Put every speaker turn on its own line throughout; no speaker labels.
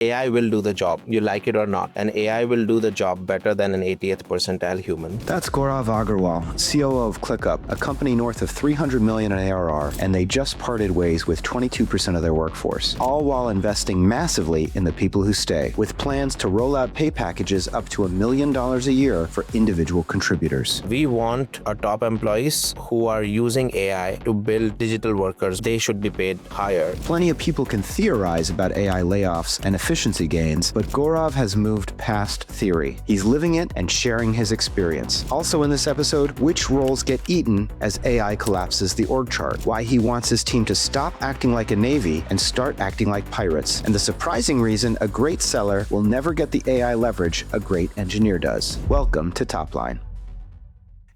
AI will do the job, you like it or not, and AI will do the job better than an 80th percentile human.
That's Gaurav Agarwal, COO of ClickUp, a company north of $300 million in ARR, and they just parted ways with 22% of their workforce, all while investing massively in the people who stay, with plans to roll out pay packages up to $1 million a year for individual contributors.
We want our top employees who are using AI to build digital workers. They should be paid higher.
Plenty of people can theorize about AI layoffs and efficiency gains, but Gaurav has moved past theory. He's living it and sharing his experience. Also in this episode, which roles get eaten as AI collapses the org chart, why he wants his team to stop acting like a navy and start acting like pirates, and the surprising reason a great seller will never get the AI leverage a great engineer does. Welcome to Topline.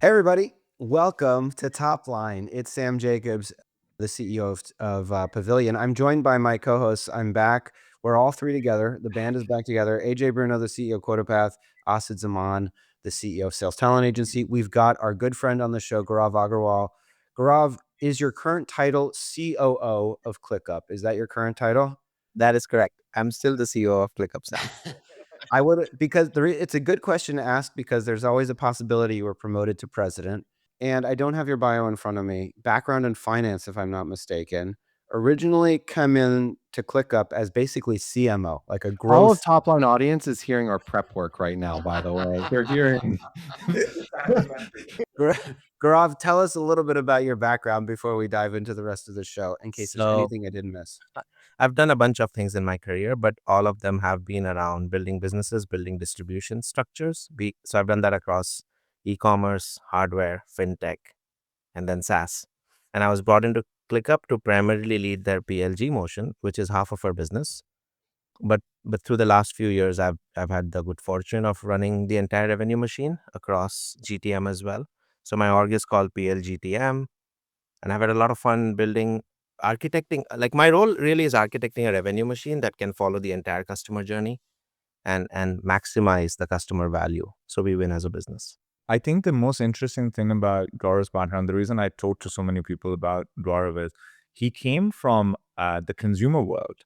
Hey everybody, welcome to Topline. It's Sam Jacobs, the CEO of Pavilion. I'm joined by my co-hosts. I'm back. We're all three together. The band is back together. AJ Bruno, the CEO of QuotaPath, Asad Zaman, the CEO of Sales Talent Agency. We've got our good friend on the show, Gaurav Agarwal. Gaurav, is your current title COO of ClickUp? Is that your current title?
That is correct. I'm still the CEO of ClickUp, Sam.
I would, because it's a good question to ask because there's always a possibility you were promoted to president. And I don't have your bio in front of me. Background in finance, if I'm not mistaken. Originally come in to ClickUp as basically CMO, like a growth.
All of Topline audience is hearing our prep work right now, by the way. They're hearing.
Gaurav, tell us a little bit about your background before we dive into the rest of the show, in case there's anything I didn't miss.
I've done a bunch of things in my career, but all of them have been around building businesses, building distribution structures. So I've done that across e-commerce, hardware, fintech, and then SaaS. And I was brought into ClickUp to primarily lead their PLG motion, which is half of our business. But through the last few years, I've had the good fortune of running the entire revenue machine across GTM as well. So my org is called PLGTM, and I've had a lot of fun architecting. Like my role really is architecting a revenue machine that can follow the entire customer journey and maximize the customer value, so we win as a business.
I think the most interesting thing about Gaurav's background, the reason I talk to so many people about Gaurav is he came from the consumer world.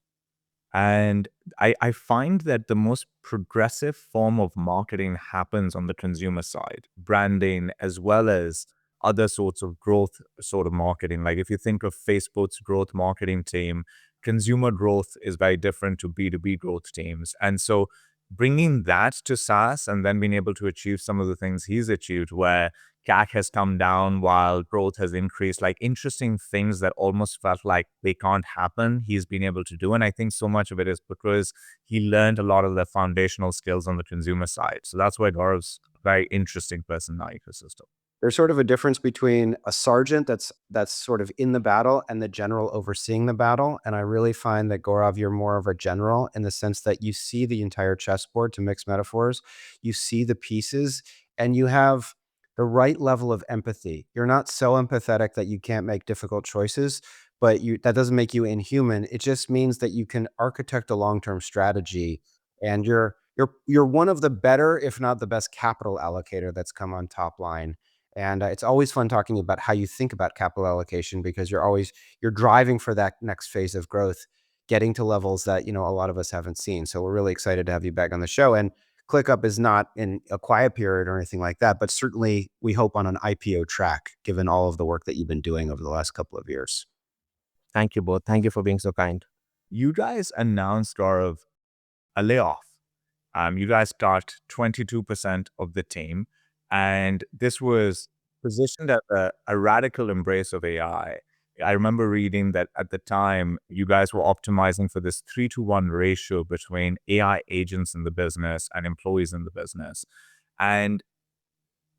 And I find that the most progressive form of marketing happens on the consumer side, branding as well as other sorts of growth sort of marketing. Like if you think of Facebook's growth marketing team, consumer growth is very different to B2B growth teams. And so bringing that to SaaS and then being able to achieve some of the things he's achieved where CAC has come down while growth has increased, like interesting things that almost felt like they can't happen, he's been able to do. And I think so much of it is because he learned a lot of the foundational skills on the consumer side. So that's why Gaurav's a very interesting person in our ecosystem.
There's sort of a difference between a sergeant that's sort of in the battle and the general overseeing the battle. And I really find that, Gaurav, you're more of a general in the sense that you see the entire chessboard, to mix metaphors. You see the pieces and you have the right level of empathy. You're not so empathetic that you can't make difficult choices, but that doesn't make you inhuman. It just means that you can architect a long-term strategy, and you're one of the better, if not the best, capital allocator that's come on Topline. And it's always fun talking about how you think about capital allocation because you're driving for that next phase of growth, getting to levels that, a lot of us haven't seen. So we're really excited to have you back on the show. And ClickUp is not in a quiet period or anything like that, but certainly we hope on an IPO track, given all of the work that you've been doing over the last couple of years.
Thank you both. Thank you for being so kind.
You guys announced, Gaurav, a layoff. You guys got 22% of the team. And this was positioned at a radical embrace of AI. I remember reading that at the time, you guys were optimizing for this 3-to-1 ratio between AI agents in the business and employees in the business. And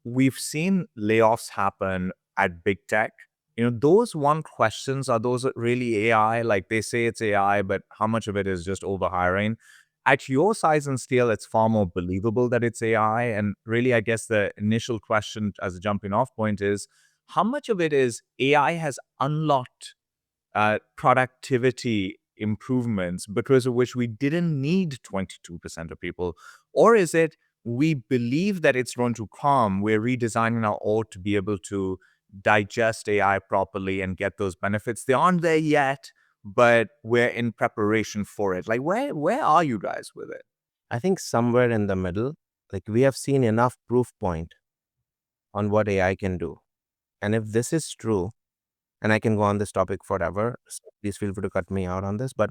we've seen layoffs happen at big tech. Those one questions, are those really AI? Like they say it's AI, but how much of it is just overhiring? At your size and scale, it's far more believable that it's AI. And really, I guess the initial question as a jumping off point is, how much of it is AI has unlocked productivity improvements because of which we didn't need 22% of people? Or is it we believe that it's going to come, we're redesigning our org to be able to digest AI properly and get those benefits? They aren't there yet. but we're in preparation for it. Like, where are you guys with it?
I think somewhere in the middle, like we have seen enough proof point on what AI can do. And if this is true, and I can go on this topic forever, so please feel free to cut me out on this. But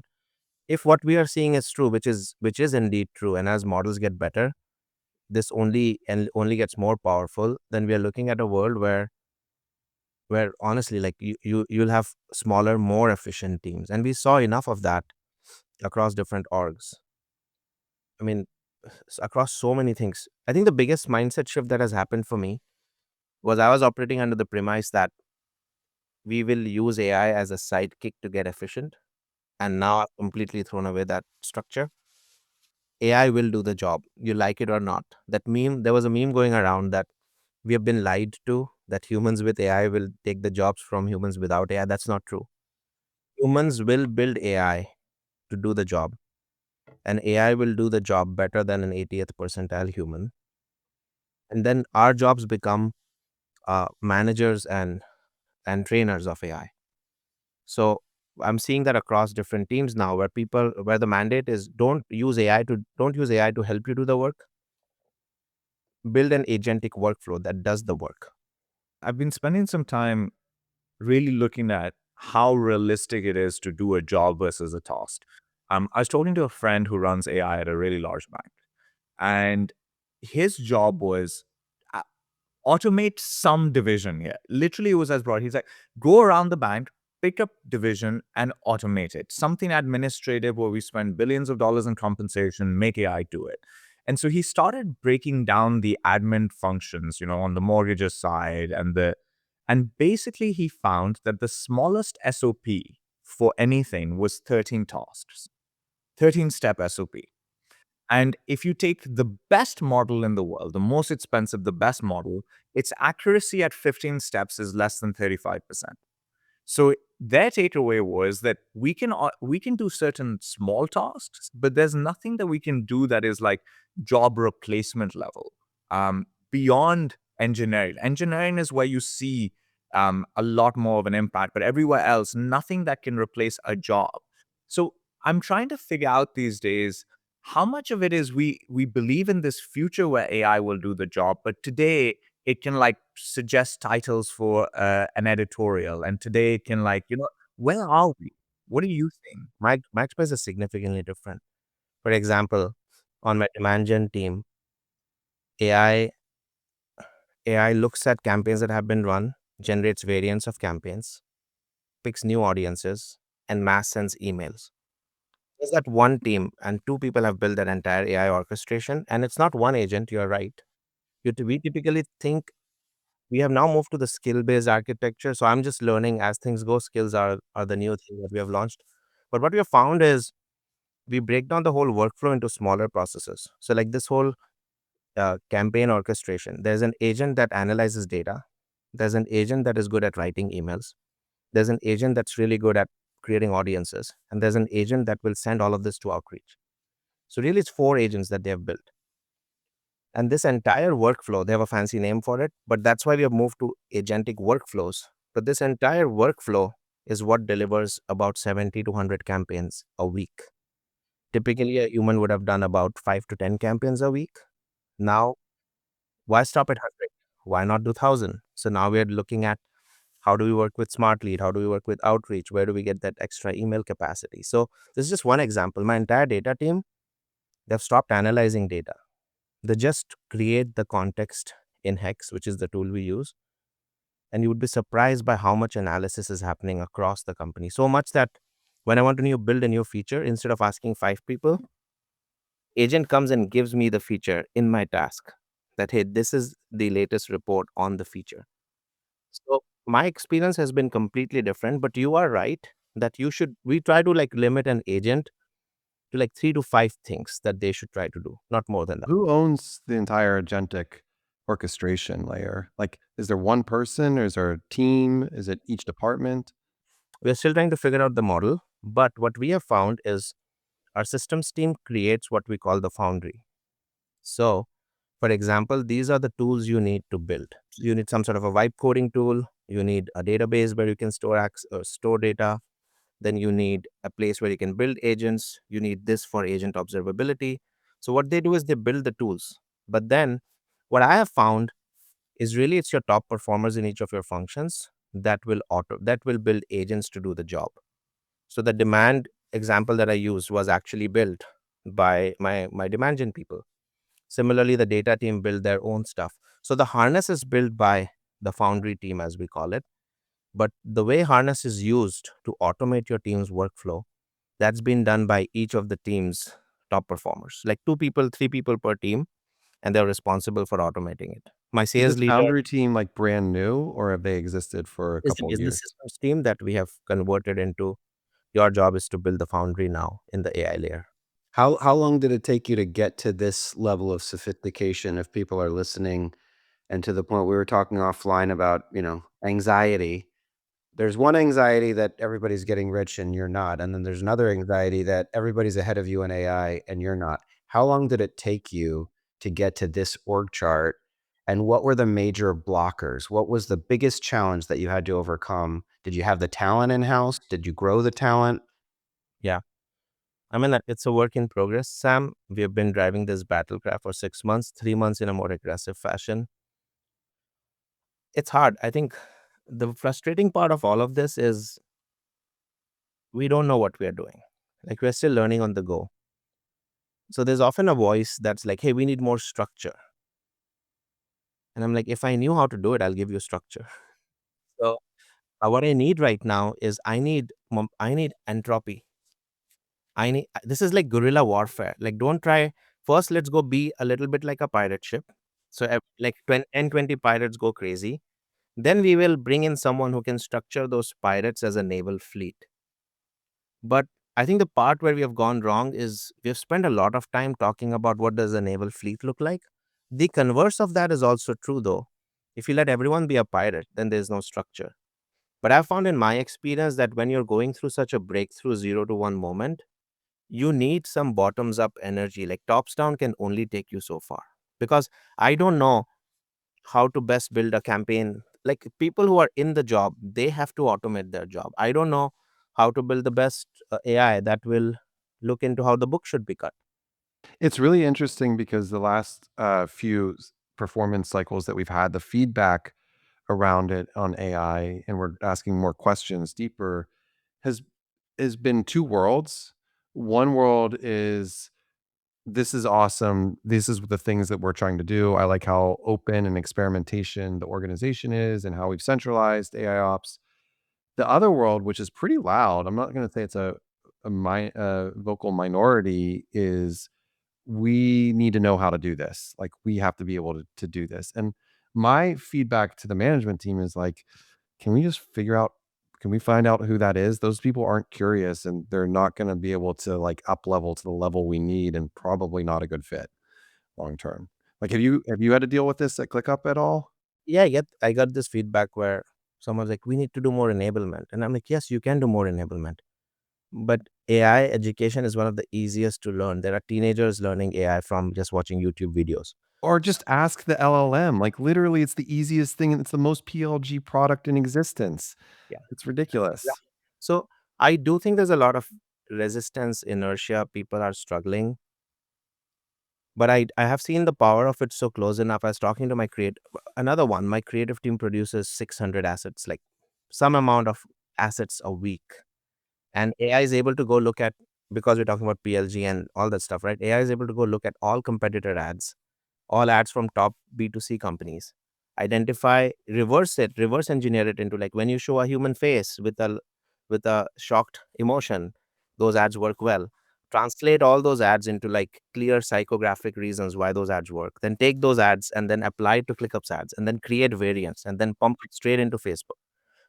if what we are seeing is true, which is indeed true, and as models get better, this only gets more powerful, then we are looking at a world where honestly, like you'll have smaller, more efficient teams. And we saw enough of that across different orgs. I mean, across so many things. I think the biggest mindset shift that has happened for me was I was operating under the premise that we will use AI as a sidekick to get efficient. And now I've completely thrown away that structure. AI will do the job, you like it or not. That meme, there was a meme going around that we have been lied to, that humans with AI will take the jobs from humans without AI. That's not true. Humans will build AI to do the job, and AI will do the job better than an 80th percentile human. And then our jobs become managers and trainers of AI. So I'm seeing that across different teams now, where the mandate is don't use AI to help you do the work. Build an agentic workflow that does the work.
I've been spending some time really looking at how realistic it is to do a job versus a task. I was talking to a friend who runs AI at a really large bank, and his job was uh, automate some division here. Literally, it was as broad. He's like, go around the bank, pick up division, and automate it. Something administrative where we spend billions of dollars in compensation, make AI do it. And so he started breaking down the admin functions, on the mortgages side and basically he found that the smallest SOP for anything was 13 tasks, 13-step SOP. And if you take the best model in the world, the most expensive, the best model, its accuracy at 15 steps is less than 35%. So their takeaway was that we can do certain small tasks, but there's nothing that we can do that is like job replacement level. Beyond engineering, engineering is where you see a lot more of an impact, but everywhere else, nothing that can replace a job. So I'm trying to figure out these days how much of it is we believe in this future where AI will do the job, but today it can like suggest titles for an editorial, and today it can like where are we? What do you think?
My experience is significantly different. For example, on my demand gen team, AI AI looks at campaigns that have been run, generates variants of campaigns, picks new audiences, and mass sends emails. There's that one team, and two people have built that entire AI orchestration, and it's not one agent. You're right. We typically think we have now moved to the skill-based architecture. So I'm just learning as things go. Skills are the new thing that we have launched. But what we have found is we break down the whole workflow into smaller processes. So like this whole campaign orchestration, there's an agent that analyzes data. There's an agent that is good at writing emails. There's an agent that's really good at creating audiences. And there's an agent that will send all of this to outreach. So really it's four agents that they have built. And this entire workflow, they have a fancy name for it, but that's why we have moved to agentic workflows. But this entire workflow is what delivers about 70 to 100 campaigns a week. Typically, a human would have done about 5 to 10 campaigns a week. Now, why stop at 100? Why not do 1,000? So now we are looking at how do we work with Smart Lead? How do we work with Outreach? Where do we get that extra email capacity? So this is just one example. My entire data team, they've stopped analyzing data. They just create the context in Hex, which is the tool we use. And you would be surprised by how much analysis is happening across the company. So much that when I want to build a new feature, instead of asking 5 people, agent comes and gives me the feature in my task that, hey, this is the latest report on the feature. So my experience has been completely different, but you are right that we try to like limit an agent to like 3 to 5 things that they should try to do, not more than that.
Who owns the entire agentic orchestration layer? Like, is there one person or is there a team? Is it each department?
We're still trying to figure out the model, but what we have found is our systems team creates what we call the Foundry. So, for example, these are the tools you need to build. You need some sort of a vibe coding tool. You need a database where you can store data. Then you need a place where you can build agents. You need this for agent observability. So what they do is they build the tools. But then what I have found is really it's your top performers in each of your functions that will build agents to do the job. So the demand example that I used was actually built by my demand gen people. Similarly, the data team build their own stuff. So the harness is built by the Foundry team, as we call it. But the way harness is used to automate your team's workflow, that's been done by each of the team's top performers, like 2 people, 3 people per team, and they're responsible for automating it. My
Is
sales
this
leader
Foundry team like brand new, or have they existed for a
is the
couple of
business
years?
systems team that we have converted into your job is to build the Foundry now in the AI layer.
How long did it take you to get to this level of sophistication if people are listening, and to the point we were talking offline about, anxiety? There's one anxiety that everybody's getting rich and you're not, and then there's another anxiety that everybody's ahead of you in AI and you're not. How long did it take you to get to this org chart, and what were the major blockers? What was the biggest challenge that you had to overcome? Did you have the talent in-house? Did you grow the talent?
Yeah. I mean, it's a work in progress, Sam. We have been driving this battlecraft for 6 months, 3 months in a more aggressive fashion. It's hard. I think the frustrating part of all of this is we don't know what we are doing. Like we're still learning on the go. So there's often a voice that's like, hey, we need more structure. And I'm like, if I knew how to do it, I'll give you structure. So what I need right now is I need entropy. I need this is like guerrilla warfare. Like don't try first let's go be a little bit like a pirate ship. So like 20 pirates go crazy. Then we will bring in someone who can structure those pirates as a naval fleet. But I think the part where we have gone wrong is we have spent a lot of time talking about what does a naval fleet look like. The converse of that is also true though. If you let everyone be a pirate, then there's no structure. But I've found in my experience that when you're going through such a breakthrough 0 to 1 moment, you need some bottoms up energy. Like tops down can only take you so far. Because I don't know how to best build a campaign. Like people who are in the job, they have to automate their job. I don't know how to build the best AI that will look into how the book should be cut.
It's really interesting because the last few performance cycles that we've had, the feedback around it on AI, and we're asking more questions deeper, has has been two worlds. One world is this is awesome. This is the things that we're trying to do. I like how open and experimentation the organization is and how we've centralized AI ops. The other world, which is pretty loud, I'm not going to say it's a vocal minority, is we need to know how to do this. Like we have to be able to do this. And my feedback to the management team is like, can we just figure out, can we find out who that is? Those people aren't curious and they're not going to be able to like up level to the level we need, and probably not a good fit long term. Like have you had to deal with this at ClickUp at all?
Yeah, yet I got this feedback where someone's like, we need to do more enablement. And I'm like, yes, you can do more enablement. But AI education is one of the easiest to learn. There are teenagers learning AI from just watching YouTube videos.
Or just ask the LLM. Like literally it's the easiest thing and it's the most PLG product in existence.
Yeah.
It's ridiculous.
So I do think there's a lot of resistance, inertia. People are struggling. But I have seen the power of it so close enough. I was talking to another one. My creative team produces 600 assets, like some amount of assets a week. And AI is able to go look at, because we're talking about PLG and all that stuff, right? AI is able to go look at all competitor ads, all ads from top B2C companies, identify, reverse engineer it into like when you show a human face with a shocked emotion, those ads work well. Translate all those ads into like clear psychographic reasons why those ads work. Then take those ads and then apply it to ClickUp's ads and then create variants and then pump it straight into Facebook.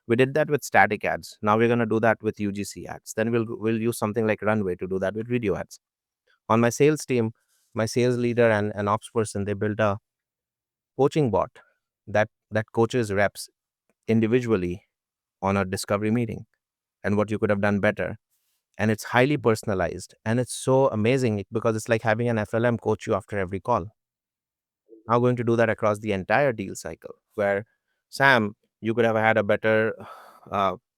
We did that with static ads. Now we're going to do that with UGC ads. Then we'll use something like Runway to do that with video ads. On my sales team, my sales leader and an ops person, they built a coaching bot that coaches reps individually on a discovery meeting and what you could have done better. And it's highly personalized and it's so amazing because it's like having an FLM coach you after every call. Now going to do that across the entire deal cycle where Sam, you could have had a better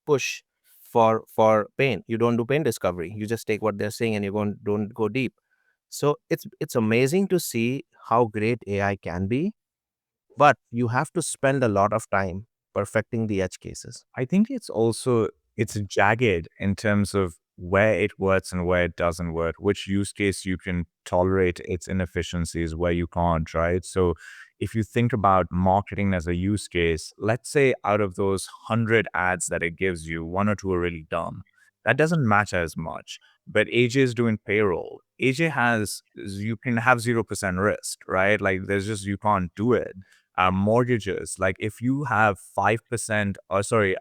push for pain. You don't do pain discovery. You just take what they're saying and you don't go deep. So it's amazing to see how great AI can be, but you have to spend a lot of time perfecting the edge cases.
I think it's jagged in terms of where it works and where it doesn't work, which use case you can tolerate its inefficiencies, where you can't, right? So if you think about marketing as a use case, let's say out of those 100 ads that it gives you, one or two are really dumb. That doesn't matter as much. But AJ is doing payroll. AJ you can have 0% risk, right? Like there's just, you can't do it. Mortgages, like if you have 5%, or sorry,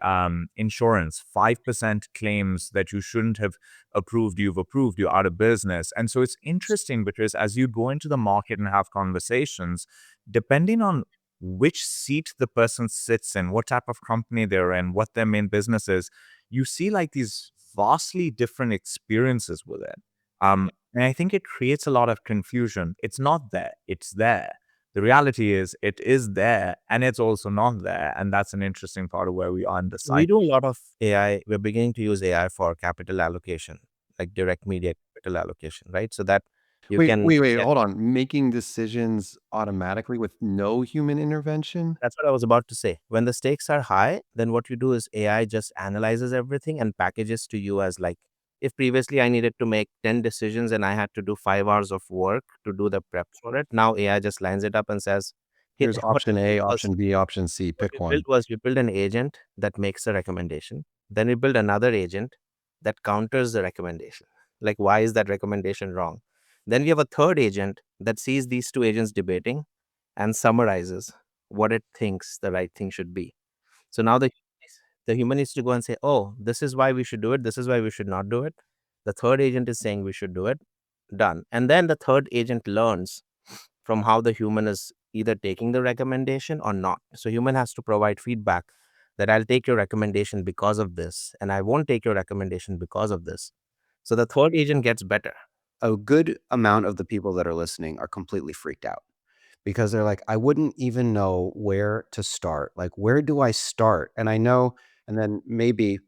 insurance, 5% claims that you shouldn't have approved, you've approved, you're out of business. And so it's interesting because as you go into the market and have conversations, depending on which seat the person sits in, what type of company they're in, what their main business is, you see like these vastly different experiences with it. And I think it creates a lot of confusion. It's not there, it's there. The reality is it is there and it's also not there. And that's an interesting part of where we are in the
We
cycle.
do a lot of AI. We're beginning to use AI for capital allocation, like direct media capital allocation, right? So that you
Wait,
can
wait, wait,
get.
hold on. Making decisions automatically with no human intervention?
That's what I was about to say. When the stakes are high, then what you do is AI just analyzes everything and packages to you as like, if previously I needed to make 10 decisions and I had to do 5 hours of work to do the prep for it, now AI just lines it up and says, "Hey,"
Here's
what we
option
built
A,
was
option B, option C.
what
Pick
we built
one.
was we build an agent that makes a recommendation. Then we build another agent that counters the recommendation. Like, why is that recommendation wrong? Then we have a third agent that sees these two agents debating and summarizes what it thinks the right thing should be. So now the human needs to go and say, oh, this is why we should do it. This is why we should not do it. The third agent is saying we should do it. Done. And then the third agent learns from how the human is either taking the recommendation or not. So human has to provide feedback that I'll take your recommendation because of this, and I won't take your recommendation because of this. So the third agent gets better.
A good amount of the people that are listening are completely freaked out because they're like, I wouldn't even know where to start. Like, where do I start? And I know, and then maybe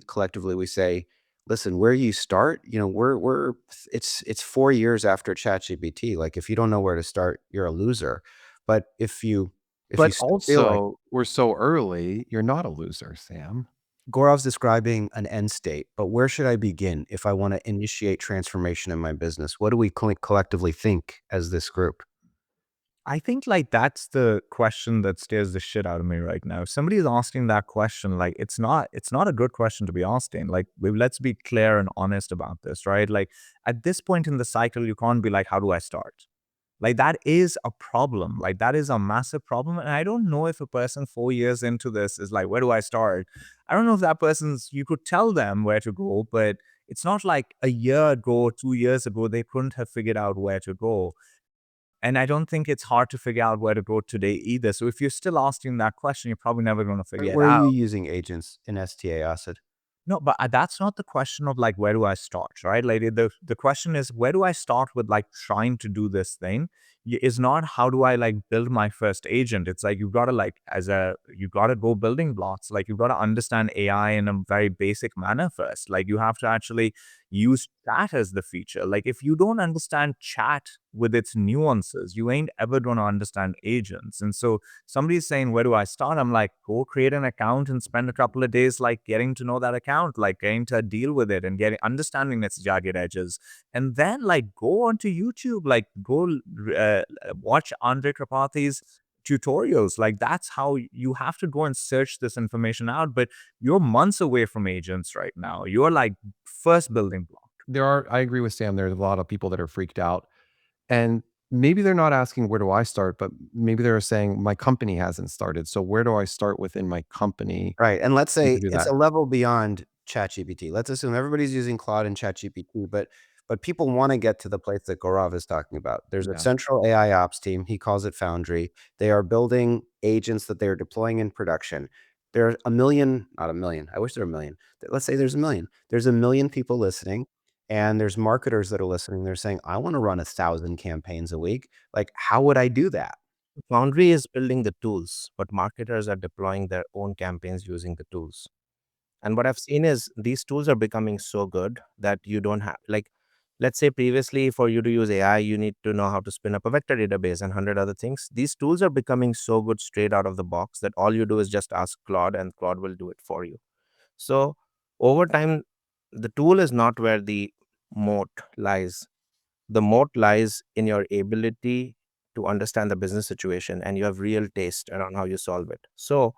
collectively we say, listen, where you start, it's 4 years after ChatGPT. Like, if you don't know where to start, you're a loser. But if you
But
still feel like
also, we're so early, you're not a loser, Sam.
Gaurav's describing an end state, but where should I begin if I want to initiate transformation in my business? What do we collectively think as this group?
I think like that's the question that scares the shit out of me right now. If somebody is asking that question, like it's not a good question to be asking. Like let's be clear and honest about this, right? Like at this point in the cycle, you can't be like, how do I start? Like that is a problem. Like that is a massive problem. And I don't know if a person 4 years into this is like, where do I start? I don't know if that person's, you could tell them where to go, but it's not like a year ago, 2 years ago, they couldn't have figured out where to go. And I don't think it's hard to figure out where to go today either. So if you're still asking that question, you're probably never going to figure it
Where are
out.
you using agents in STA, Asad?
No, but that's not the question of like, where do I start, right? Like the question is, where do I start with like trying to do this thing? Is not how do I like build my first agent. It's like, you've got to like, you got to go building blocks. Like you've got to understand AI in a very basic manner first. Like you have to actually use chat as the feature. Like if you don't understand chat with its nuances, you ain't ever going to understand agents. And so somebody's saying, where do I start? I'm like, go create an account and spend a couple of days like getting to know that account, like getting to deal with it and getting understanding its jagged edges. And then like go onto YouTube, like go watch Andre Kripathi's tutorials. Like that's how you have to go and search this information out. But you're months away from agents right now. You're like first building block.
I agree with Sam. There's a lot of people that are freaked out. And maybe they're not asking, where do I start? But maybe they're saying, my company hasn't started. So where do I start within my company
Right. And let's
to
say
do
it's
that?
a level beyond ChatGPT. Let's assume everybody's using Claude and ChatGPT, but people want to get to the place that Gaurav is talking about. There's a
Yeah.
central AI ops team. He calls it Foundry. They are building agents that they're deploying in production. There are a million, not a million. I wish there were a million. Let's say there's a million. There's a million people listening, and there's marketers that are listening. They're saying, I want to run 1,000 campaigns a week. Like, how would I do that?
Foundry is building the tools, but marketers are deploying their own campaigns using the tools. And what I've seen is these tools are becoming so good that you don't have, like, let's say previously for you to use AI, you need to know how to spin up a vector database and 100 other things. These tools are becoming so good straight out of the box that all you do is just ask Claude and Claude will do it for you. So over time, the tool is not where the moat lies. The moat lies in your ability to understand the business situation and you have real taste around how you solve it. So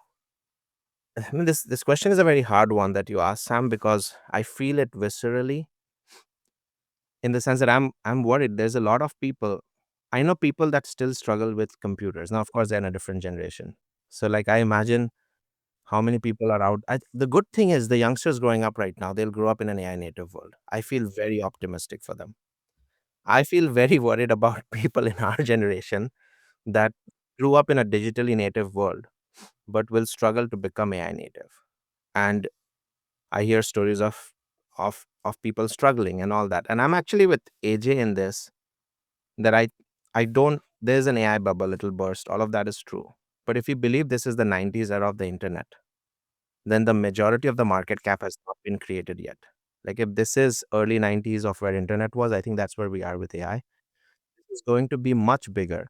I mean, this question is a very hard one that you asked, Sam, because I feel it viscerally in the sense that I'm worried. There's a lot of people. I know people that still struggle with computers. Now, of course, they're in a different generation. So, like, I imagine how many people are out. The good thing is the youngsters growing up right now, they'll grow up in an AI native world. I feel very optimistic for them. I feel very worried about people in our generation that grew up in a digitally native world but will struggle to become AI native. And I hear stories of people struggling and all that. And I'm actually with AJ in this that I don't there's an AI bubble, it'll burst. All of that is true. But if you believe this is the 90s era of the internet, then the majority of the market cap has not been created yet. Like if this is early 90s of where internet was, I think that's where we are with AI. It's going to be much bigger.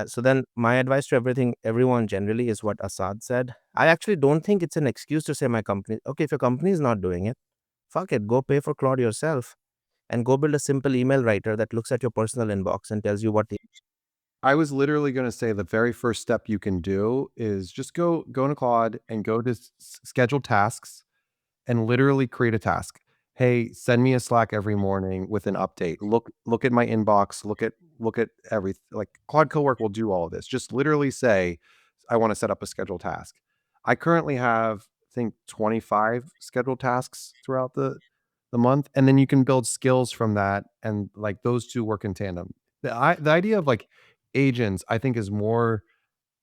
So then my advice to everyone generally is what Assad said. I actually don't think it's an excuse to say my company, okay, if your company is not doing it, fuck it, go pay for Claude yourself and go build a simple email writer that looks at your personal inbox and tells you what the
I was literally going to say the very first step you can do is just go to Claude and go to schedule tasks and literally create a task. Hey, send me a Slack every morning with an update. Look at my inbox. Look at everything. Like Claude Cowork will do all of this. Just literally say, I want to set up a scheduled task. I currently have, I think, 25 scheduled tasks throughout the month, and then you can build skills from that, and like those two work in tandem. The idea of like agents, I think, is more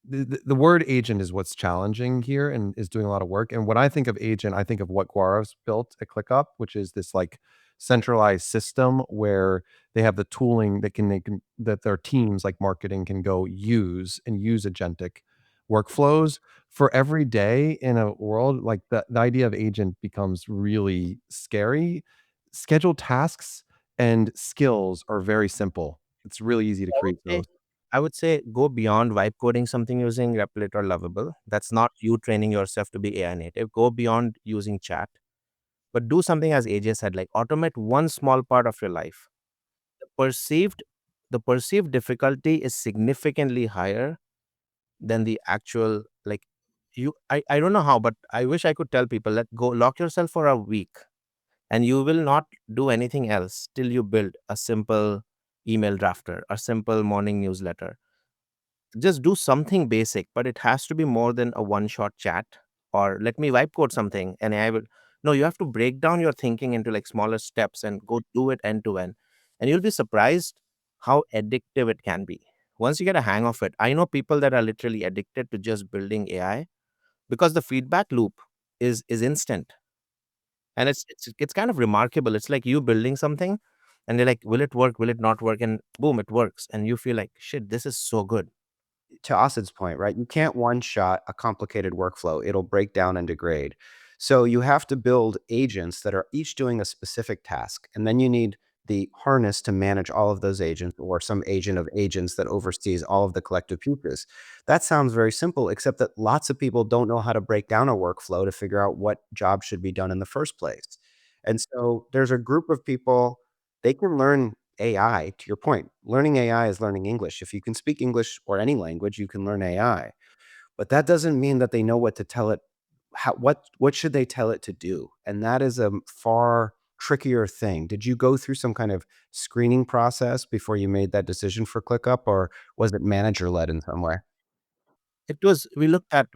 the word agent is what's challenging here and is doing a lot of work. And when I think of agent, I think of what Gaurav's built at ClickUp, which is this like centralized system where they have the tooling that their teams like marketing can go use agentic workflows for every day in a world like the idea of agent becomes really scary. Scheduled tasks and skills are very simple. It's really easy to
I would
create
say
those.
I would say go beyond vibe coding something using Replit or Lovable. That's not you training yourself to be AI native. Go beyond using chat, but do something as AJ said, like automate one small part of your life. The perceived the perceived difficulty is significantly higher than the actual like I don't know how, but I wish I could tell people let go lock yourself for a week and you will not do anything else till you build a simple email drafter, a simple morning newsletter. Just do something basic, but it has to be more than a one shot chat or let me vibe code something and I will. No, you have to break down your thinking into like smaller steps and go do it end to end. And you'll be surprised how addictive it can be. Once you get a hang of it, I know people that are literally addicted to just building AI because the feedback loop is instant and it's kind of remarkable. It's like you building something and they're like, will it work? Will it not work? And boom, it works. And you feel like, shit, this is so good.
To Asad's point, right? You can't one shot a complicated workflow. It'll break down and degrade. So you have to build agents that are each doing a specific task. And then you need the harness to manage all of those agents or some agent of agents that oversees all of the collective pieces. That sounds very simple, except that lots of people don't know how to break down a workflow to figure out what job should be done in the first place. And so there's a group of people, they can learn AI, to your point, learning AI is learning English. If you can speak English or any language, you can learn AI. But that doesn't mean that they know what to tell it. What should they tell it to do? And that is a far trickier thing. Did you go through some kind of screening process before you made that decision for ClickUp, or was it manager led in some way?
It was we looked at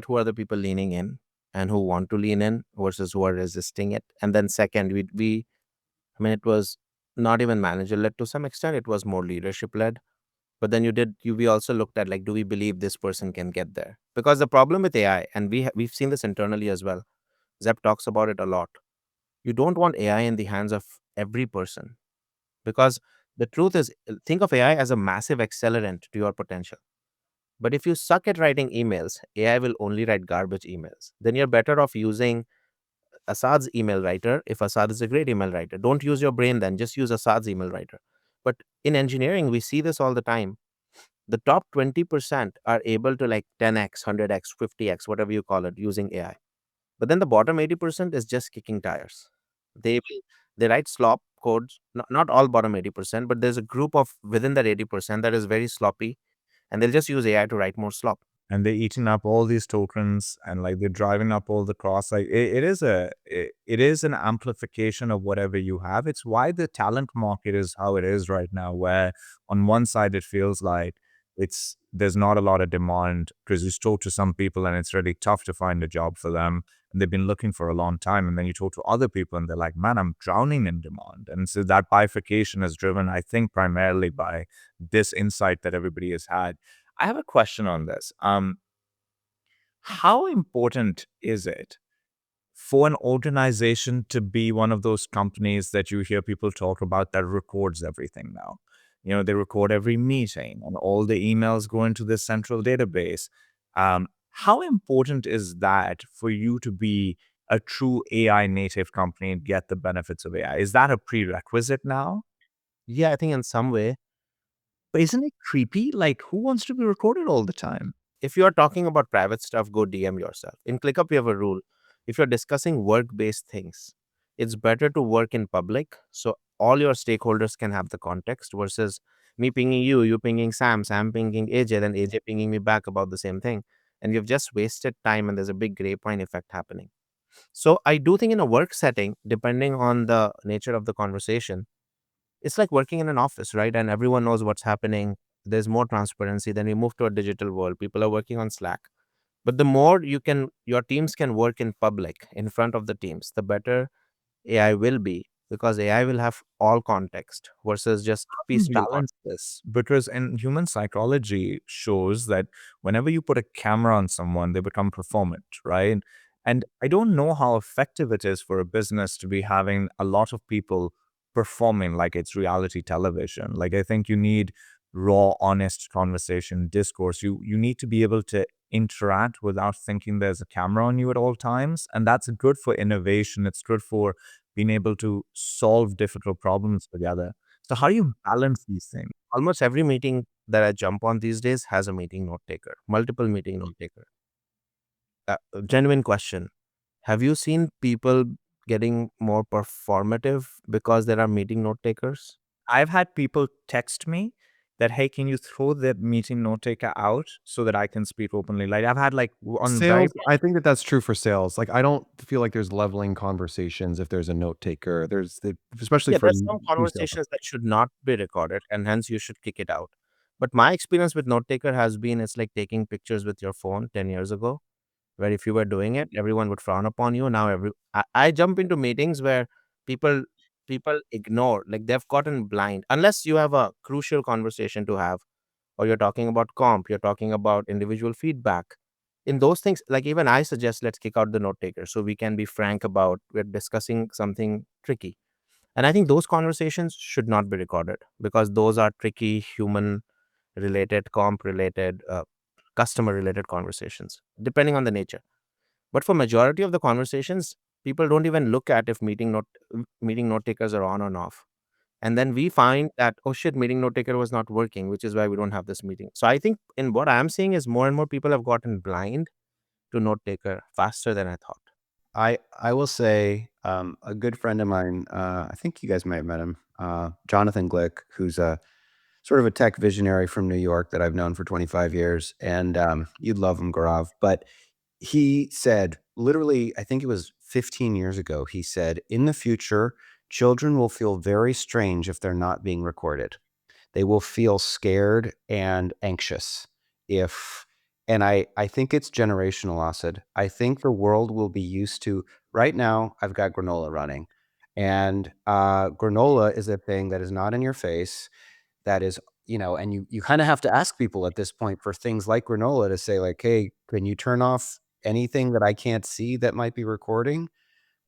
who are the people leaning in and who want to lean in versus who are resisting it. And then second, we I mean it was not even manager led to some extent, it was more leadership led. But then we also looked at like, do we believe this person can get there? Because the problem with AI, and we've seen this internally as well, Zep talks about it a lot. You don't want AI in the hands of every person because the truth is, think of AI as a massive accelerant to your potential. But if you suck at writing emails, AI will only write garbage emails. Then you're better off using Asad's email writer if Asad is a great email writer. Don't use your brain then, just use Asad's email writer. But in engineering, we see this all the time. The top 20% are able to like 10x, 100x, 50x, whatever you call it, using AI. But then the bottom 80% is just kicking tires. They write slop codes, not all bottom 80%, but there's a group of within that 80% that is very sloppy, and they'll just use AI to write more slop.
And they're eating up all these tokens, and like they're driving up all the costs. Like it is an amplification of whatever you have. It's why the talent market is how it is right now, where on one side it feels like there's not a lot of demand because you talk to some people and it's really tough to find a job for them, and they've been looking for a long time. And then you talk to other people and they're like, man, I'm drowning in demand. And so that bifurcation is driven, I think, primarily by this insight that everybody has had. I have a question on this. How important is it for an organization to be one of those companies that you hear people talk about that records everything now? You know, they record every meeting and all the emails go into this central database. How important is that for you to be a true AI native company and get the benefits of AI? Is that a prerequisite now?
Yeah, I think in some way,
But isn't it creepy? Like, who wants to be recorded all the time?
if you are talking about private stuff, go DM yourself. In ClickUp, we have a rule. If you're discussing work-based things, it's better to work in public so all your stakeholders can have the context versus me pinging you, you pinging Sam, Sam pinging AJ, then AJ pinging me back about the same thing. And you've just wasted time and there's a big grapevine effect happening. So I do think in a work setting, depending on the nature of the conversation, it's like working in an office, right? And everyone knows what's happening. There's more transparency. Then we move to a digital world. People are working on Slack. But the more your teams can work in public in front of the teams, the better AI will be because AI will have all context versus just piece view
Balance this because in human psychology shows that whenever you put a camera on someone, they become performant, right? And I don't know how effective it is for a business to be having a lot of people performing like it's reality television. Like I think you need raw, honest conversation, discourse. You need to be able to interact without thinking there's a camera on you at all times. And that's good for innovation. It's good for being able to solve difficult problems together. So how do you balance these things?
Almost every meeting that I jump on these days has a meeting note taker, multiple meeting note taker. Genuine question. Have you seen people getting more performative because there are meeting note takers?
I've had people text me that, hey, can you throw the meeting note taker out so that I can speak openly? Like I've had like on very
Sales, I think that that's true for sales. Like, I don't feel like there's leveling conversations if there's a note taker. Especially
Yeah,
for
there's some
new sales.
conversations that should not be recorded, and hence you should kick it out. But my experience with note taker has been it's like taking pictures with your phone 10 years ago, where if you were doing it, everyone would frown upon you. Now I jump into meetings where people people ignore, like they've gotten blind. Unless you have a crucial conversation to have, or you're talking about comp, you're talking about individual feedback. In those things, like even I suggest let's kick out the note taker so we can be frank about we're discussing something tricky. And I think those conversations should not be recorded because those are tricky, human related, comp related, customer related conversations, depending on the nature. But for majority of the conversations, people don't even look at if meeting note takers are on or off. And then we find that, oh shit, meeting note taker was not working, which is why we don't have this meeting. So I think in what I'm seeing is more and more people have gotten blind to note taker faster than I thought.
I will say a good friend of mine, I think you guys might have met him, Jonathan Glick, who's a sort of a tech visionary from New York that I've known for 25 years. And you'd love him, Gaurav. But he said, literally, I think it was 15 years ago, he said, in the future, children will feel very strange if they're not being recorded. They will feel scared and anxious if, and I think it's generational, Asad. I think the world will be used to, right now, I've got granola running. And granola is a thing that is not in your face, that is, and you kind of have to ask people at this point for things like granola to say like, hey, can you turn off anything that I can't see that might be recording?
I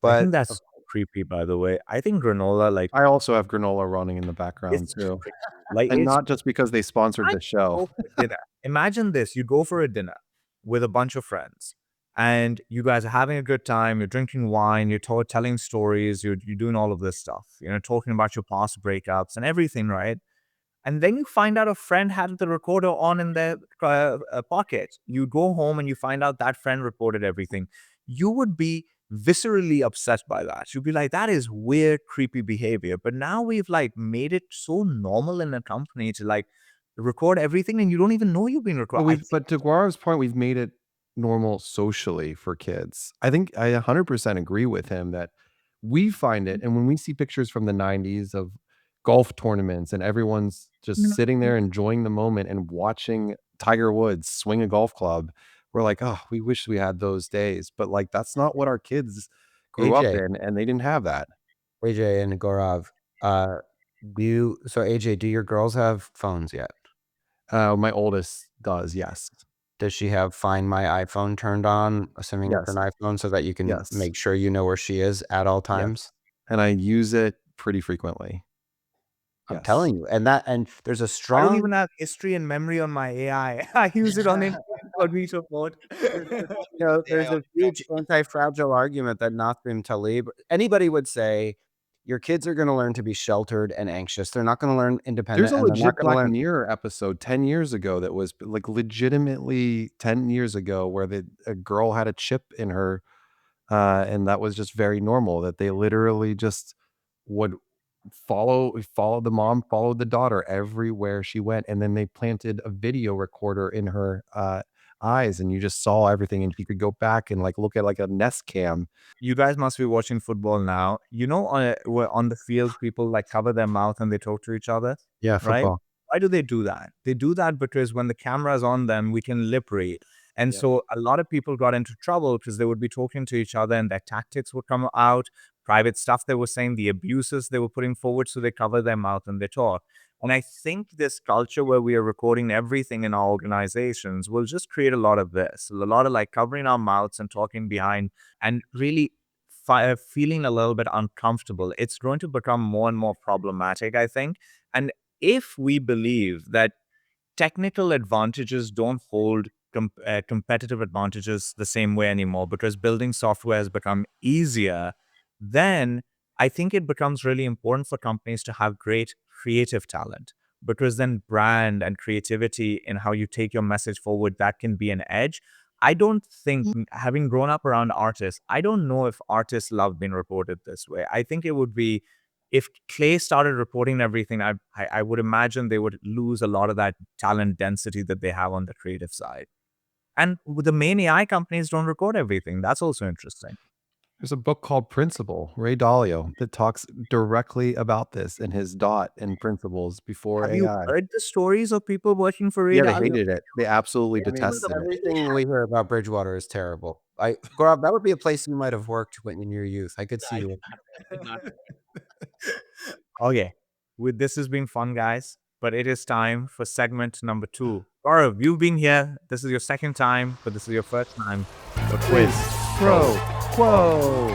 But
think that's creepy, by the way. I think granola, like,
I also have granola running in the background
it's
too.
tricky. Like,
And
it's
not just because they sponsored
I
the show.
go for dinner. Imagine this: you go for a dinner with a bunch of friends. and you guys are having a good time. You're drinking wine. You're telling stories. You're doing all of this stuff. Talking about your past breakups and everything, right? And then you find out a friend had the recorder on in their pocket. You go home and you find out that friend reported everything. You would be viscerally upset by that. You'd be like, that is weird, creepy behavior. But now we've like made it so normal in a company to like record everything and you don't even know you've been
But
recorded.
but to Guarav's point, we've made it normal socially for kids. I think I 100% agree with him that we find it, and when we see pictures from the 90s of golf tournaments and everyone's just sitting there enjoying the moment and watching Tiger Woods swing a golf club, we're like, "Oh, we wish we had those days." But like that's not what our kids grew up
AJ,
in, and they didn't have that.
AJ and Gaurav, AJ, do your girls have phones yet?
My oldest does, yes.
Does she have Find My iPhone turned on, assuming it's
Yes.
an iPhone, so that you can
Yes.
make sure you know where she is at all times?
And I use it pretty frequently.
I'm
Yes.
telling you. And there's a
I don't
strong
even have history and memory on my AI. I use it on incognito mode.
there's a huge anti-fragile argument that Nassim Taleb, anybody would say, your kids are going to learn to be sheltered and anxious. They're not going to learn independent,
There's a
and they're not
legit
going to
Black
learn.
Mirror episode 10 years ago that was like legitimately 10 years ago where a girl had a chip in her, and that was just very normal, that they literally just would follow the mom, followed the daughter everywhere she went, and then they planted a video recorder in her eyes, and you just saw everything, and you could go back and like look at like a Nest Cam.
You guys must be watching football now. Where on the field, people like cover their mouth and they talk to each other,
Yeah,
right?
football.
Why do they do that? They do that because when the camera's on them, we can lip read. And
Yep.
so a lot of people got into trouble because they would be talking to each other and their tactics would come out, private stuff they were saying, the abuses they were putting forward. So they cover their mouth and they talk. And I think this culture where we are recording everything in our organizations will just create a lot of this, a lot of like covering our mouths and talking behind and really feeling a little bit uncomfortable. It's going to become more and more problematic, I think. And if we believe that technical advantages don't hold competitive advantages the same way anymore because building software has become easier, then I think it becomes really important for companies to have great creative talent because then brand and creativity in how you take your message forward, that can be an edge. I don't think, having grown up around artists, I don't know if artists love being reported this way. I think it would be, if Clay started reporting everything, I would imagine they would lose a lot of that talent density that they have on the creative side. And the main AI companies don't record everything. That's also interesting.
There's a book called Principle, Ray Dalio, that talks directly about this and his dot and principles before
Have you
AI.
heard the stories of people working for
Yeah,
AI?
they hated it. They absolutely
I mean,
detested it.
everything we hear about Bridgewater is terrible. Gaurav, that would be a place you might have worked in your youth. I could see you.
Okay. This has been fun, guys, but it is time for segment number 2. Gaurav, you've been here. This is your second time, but this is your first time for Quiz Pro Quo.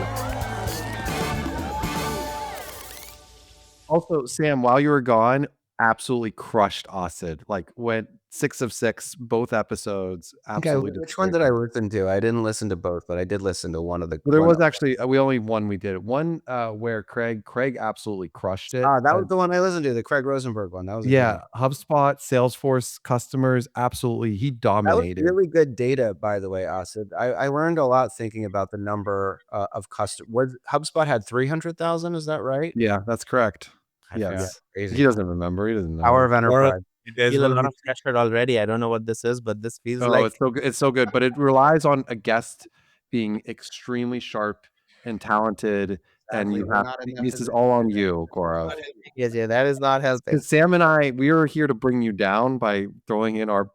Also, Sam, while you were gone, absolutely crushed Asad. Like went 6 of 6, both episodes.
Okay,
Absolutely.
which one did I listen to? I didn't listen to both, but I did listen to one of the.
Well, there
one
was
of-
actually we only one we did. One where Craig absolutely crushed it.
that was the one I listened to, the Craig Rosenberg one. That was a good
Yeah,
one.
HubSpot, Salesforce customers, absolutely. He
That was
dominated.
really good data, by the way, Asad. I learned a lot thinking about the number of customers. HubSpot had 300,000. Is that right?
Yeah, that's correct.
Yeah.
Yes.
Crazy.
He doesn't remember. He doesn't know.
Power of enterprise.
I feel a lot of pressure already. I don't know what this is, but this feels
Oh,
like
it's so good. It's so good, but it relies on a guest being extremely sharp and talented, and you have this is all on you, Gaurav.
yes, yeah, that is not helping.
Because Sam and I, we are here to bring you down by throwing in our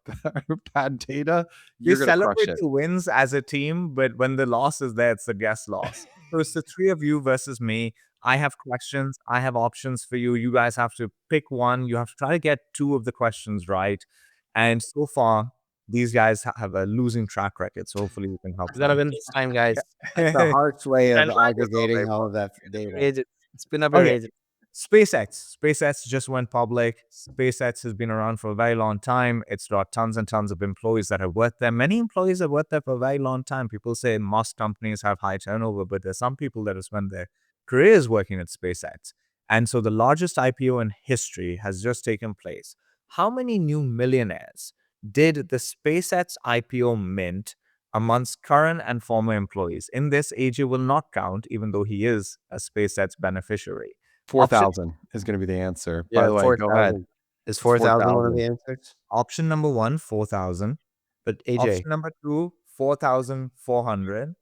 bad data.
We
You're gonna crush
celebrate
it.
the wins as a team, but when the loss is there, it's the guest loss. So it's the 3 of you versus me. I have questions. I have options for you. You guys have to pick one. You have to try to get 2 of the questions right. And so far, these guys have a losing track record. So hopefully you can help
It's gonna
them.
win this time, guys.
The Hart's way of
And-
aggregating all of that data.
It's been a
Okay.
bit.
SpaceX just went public. SpaceX has been around for a very long time. It's got tons and tons of employees that have worked there. Many employees have worked there for a very long time. People say most companies have high turnover, but there's some people that have spent their careers working at SpaceX. And so the largest IPO in history has just taken place. How many new millionaires did the SpaceX IPO mint amongst current and former employees? In this, AJ will not count, even though he is a SpaceX beneficiary.
4,000 is going to be the answer. By
Yeah,
the way, go ahead.
4,000. Is
It's
4,000 one of
4,000.
the answers?
Option number 1, 4,000.
But AJ,
Option number 2, 4,400.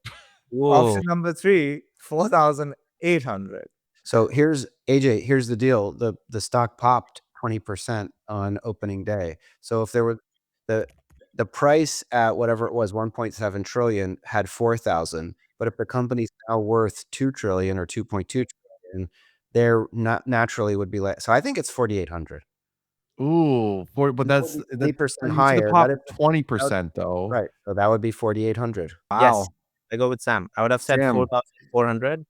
Whoa.
Option number 3, 4,800.
so here's AJ. Here's the deal: the stock popped 20% on opening day. So if there were the price at whatever it was, 1.7 trillion, had 4,000. But if the company's now worth 2 trillion or 2.2 trillion, there not naturally would be less. So I think it's 4,800.
Ooh, but that's
8%
you
higher.
pop
That is
20% though.
right. So that would be 4,800.
Yes.
Wow.
I go with Sam. I would have said
Sam.
4,400.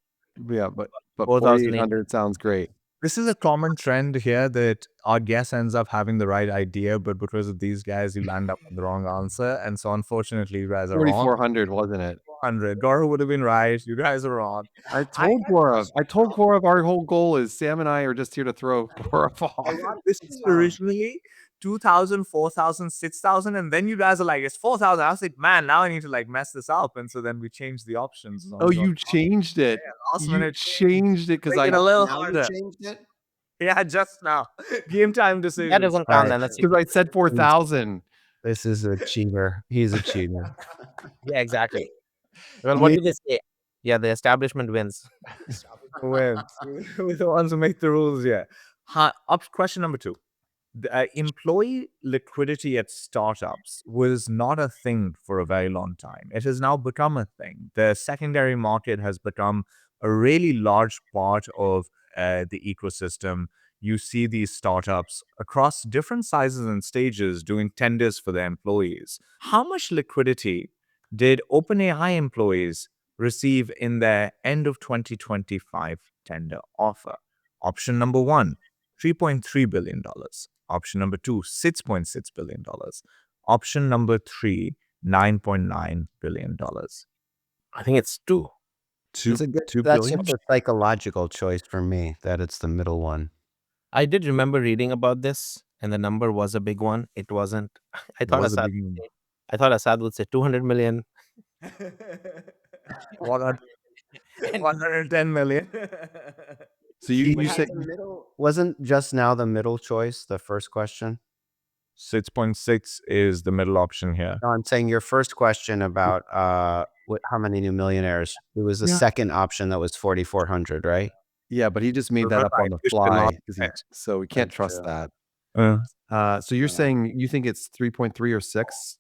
Yeah, but
4,800.
4,800 sounds great.
This is a common trend here that our guest ends up having the right idea, but because of these guys, you land up with the wrong answer. And so unfortunately, you guys are wrong.
4,400, wasn't it?
400. Gaurav would have been right. You guys are wrong.
I told Gaurav our whole goal is Sam and I are just here to throw Gaurav off.
This is originally 2,000, 4,000, 6,000, and then you guys are like, it's 4,000. I was like, man, now I need to like mess this up. And so then we changed the options.
Oh, you changed it.
last
You
minute
changed it because
make it a little
Now you
harder.
changed it?
Yeah, just now. Game time decision.
That doesn't count then. That's
I said 4,000.
This is a cheater. He's a cheater.
yeah, exactly. Well, what did they say? Yeah, the establishment wins.
Wins. We're the ones who make the rules, yeah. Question number 2. Employee liquidity at startups was not a thing for a very long time. It has now become a thing. The secondary market has become a really large part of the ecosystem. You see these startups across different sizes and stages doing tenders for their employees. How much liquidity did OpenAI employees receive in their end of 2025 tender offer? Option number 1, $3.3 billion. Option number 2, $6.6 billion. Option number 3, $9.9 billion.
I think it's 2.
It's a good,
2
that's
billion?
just a psychological choice for me that it's the middle one.
I did remember reading about this, and the number was a big one. It wasn't. I thought
was a
Asad.
big one.
I thought Asad would say 200 million.
110 million.
So you said
Wasn't just now the middle choice the first question?
6.6 is the middle option here.
No, I'm saying your first question about how many new millionaires. It was the second option that was 4,400, right?
yeah, but he just made that up on the
pushed them
fly,
off
'cause
it.
so we can't
That's
trust
true.
that. So you're saying you think it's 3.3 or 6?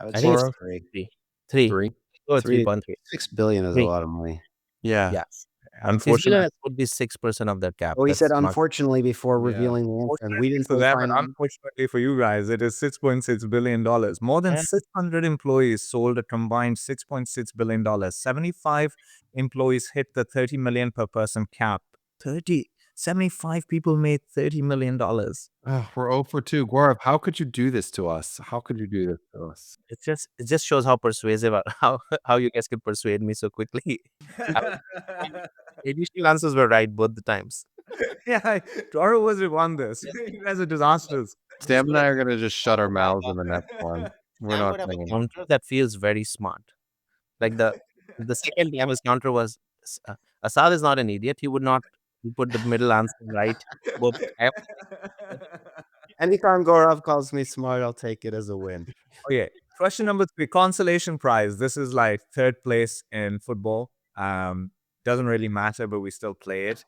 I would
I
say
think
it's
it's
three.
3. 3.
3?
Go with
3.
3.3.
6 billion is a
3.
lot of money.
Yeah.
Yes.
Unfortunately,
Billionaires would be 6% of their cap.
Oh, he said
That's not-
unfortunately before
Yeah.
revealing the answer, and we didn't
for
say
them, and
final.
unfortunately for you guys, it is $6.6 billion. More than
Yeah.
600 employees sold a combined $6.6 billion. 75 employees hit the 30 million per person cap. 75 people made $30 million.
Oh, we're 0 for 2. Gaurav, how could you do this to us? How could you do this to us?
It just shows how persuasive, how you guys could persuade me so quickly. Initial answers were right both the times.
Yeah, Toro was who won this. You guys are disasters.
Sam and I are gonna just shut our mouths in the next one. We're
Sam
not
would have a
saying.
counter that feels very smart. Like the second time his counter was Asad is not an idiot. He would not put the middle answer right. Both
Anytime Gaurav calls me smart, I'll take it as a win.
Okay, question number 3, consolation prize. This is like third place in football. Doesn't really matter, but we still play it.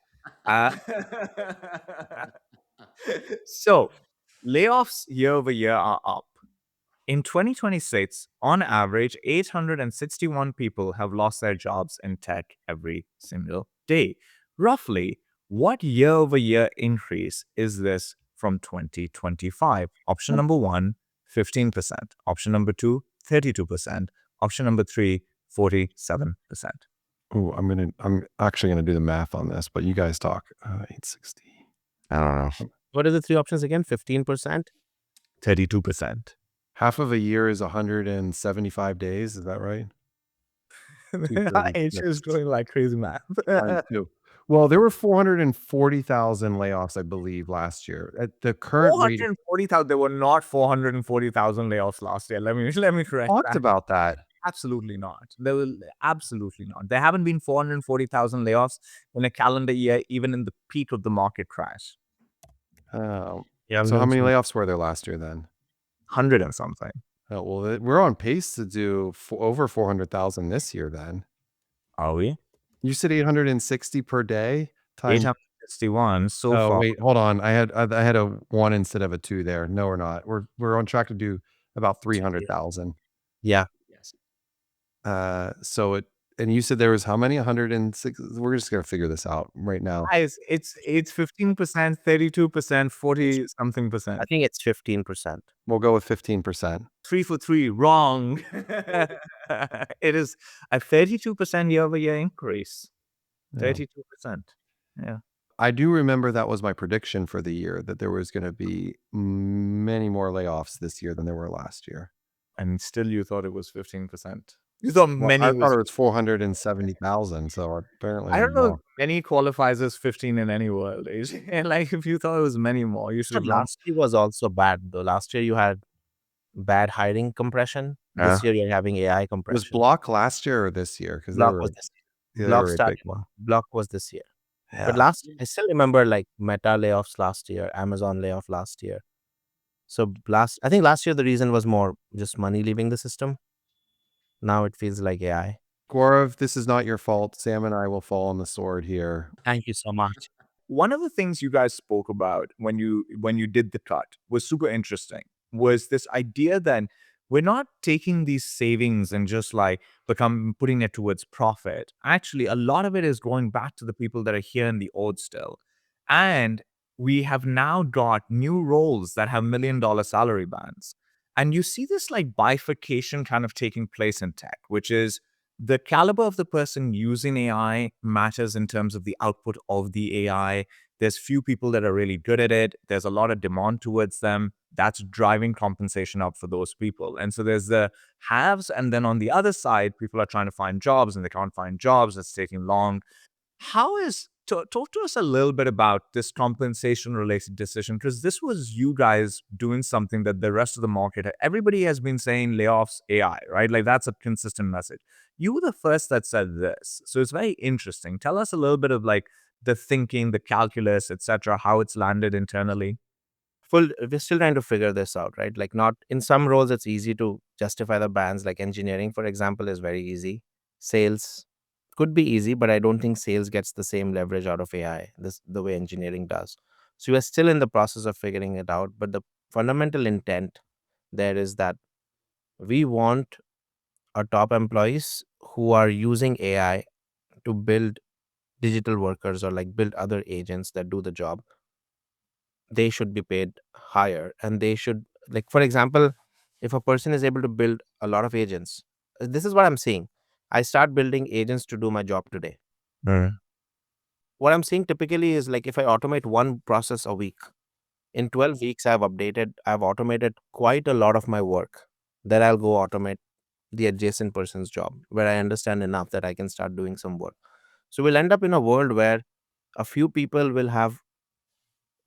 So, layoffs year over year are up. In 2026, on average, 861 people have lost their jobs in tech every single day. Roughly, what year over year increase is this from 2025? Option number 1, 15%. Option number 2, 32%. Option number 3, 47%.
Oh, I'm actually gonna do the math on this, but you guys talk. 860. I don't know.
What are the three options again? 15%?
32%.
Half of a year is 175 days. Is that right?
H is doing like crazy math.
Times two. Well, there were 440,000 layoffs, I believe, last year. At the current rate,
440,000. There were not 440,000 layoffs last year. Let me correct
talked
that.
about that.
Absolutely not. There will absolutely not. There haven't been 440,000 layoffs in a calendar year, even in the peak of the market crash.
Yeah,
So how many layoffs were there last year then?
100 and something.
Oh, well, we're on pace to do over 400,000 this year then.
Are we?
You said 860 per day times.
861 so
Oh,
far.
wait, hold on. I had a 1 instead of a 2 there. No, we're not. We're on track to do about 300,000.
Yeah.
So it, and you said there was how many? 106. We're just gonna figure this out right now.
Guys, it's 15%, 32%, 40 something
I
percent.
think it's 15%.
We'll go with 15%.
3 for 3, wrong. It is a 32% year-over-year increase.
Yeah.
32%. Yeah.
I do remember that was my prediction for the year, that there was gonna be many more layoffs this year than there were last year.
And still you thought it was 15%. You thought
Well,
many
I
was,
thought it was 470,000, so apparently
I don't know if
more.
many qualifies as 15 in any world, AJ. Like, if you thought it was many more, you should
But
have done.
last year was also bad though. Last year you had bad hiring compression. This year you're having AI
Was
compression.
Block last year or this year? Because
Block was this year.
they
Block
were a
started.
big one.
Block was this year.
Yeah.
But I still remember like Meta layoffs last year, Amazon layoff last year. So I think last year the reason was more just money leaving the system. Now it feels like AI.
Gaurav, this is not your fault. Sam and I will fall on the sword here.
Thank you so much.
One of the things you guys spoke about when you did the cut was super interesting, was this idea that we're not taking these savings and just like putting it towards profit. Actually, a lot of it is going back to the people that are here in the old still. And we have now got new roles that have $1 million salary bands. And you see this like bifurcation kind of taking place in tech, which is the caliber of the person using AI matters in terms of the output of the AI. There's few people that are really good at it. There's a lot of demand towards them. That's driving compensation up for those people. And so there's the haves. And then on the other side, people are trying to find jobs and they can't find jobs. It's taking long. Talk to us a little bit about this compensation related decision, because this was you guys doing something that the rest of the market, everybody has been saying layoffs AI, right? Like that's a consistent message. You were the first that said this. So it's very interesting. Tell us a little bit of like the thinking, the calculus, etc., how it's landed internally.
We're still trying to figure this out, right? Like not in some roles it's easy to justify the bans, like engineering, for example, is very easy. Sales could be easy, but I don't think sales gets the same leverage out of AI the way engineering does. So we're still in the process of figuring it out. But the fundamental intent there is that we want our top employees who are using AI to build digital workers or like build other agents that do the job. They should be paid higher, and they should, like, for example, if a person is able to build a lot of agents, this is what I'm seeing. I start building agents to do my job today. What I'm seeing typically is like if I automate one process a week, in 12 weeks I've automated quite a lot of my work. Then I'll go automate the adjacent person's job where I understand enough that I can start doing some work. So we'll end up in a world where a few people will have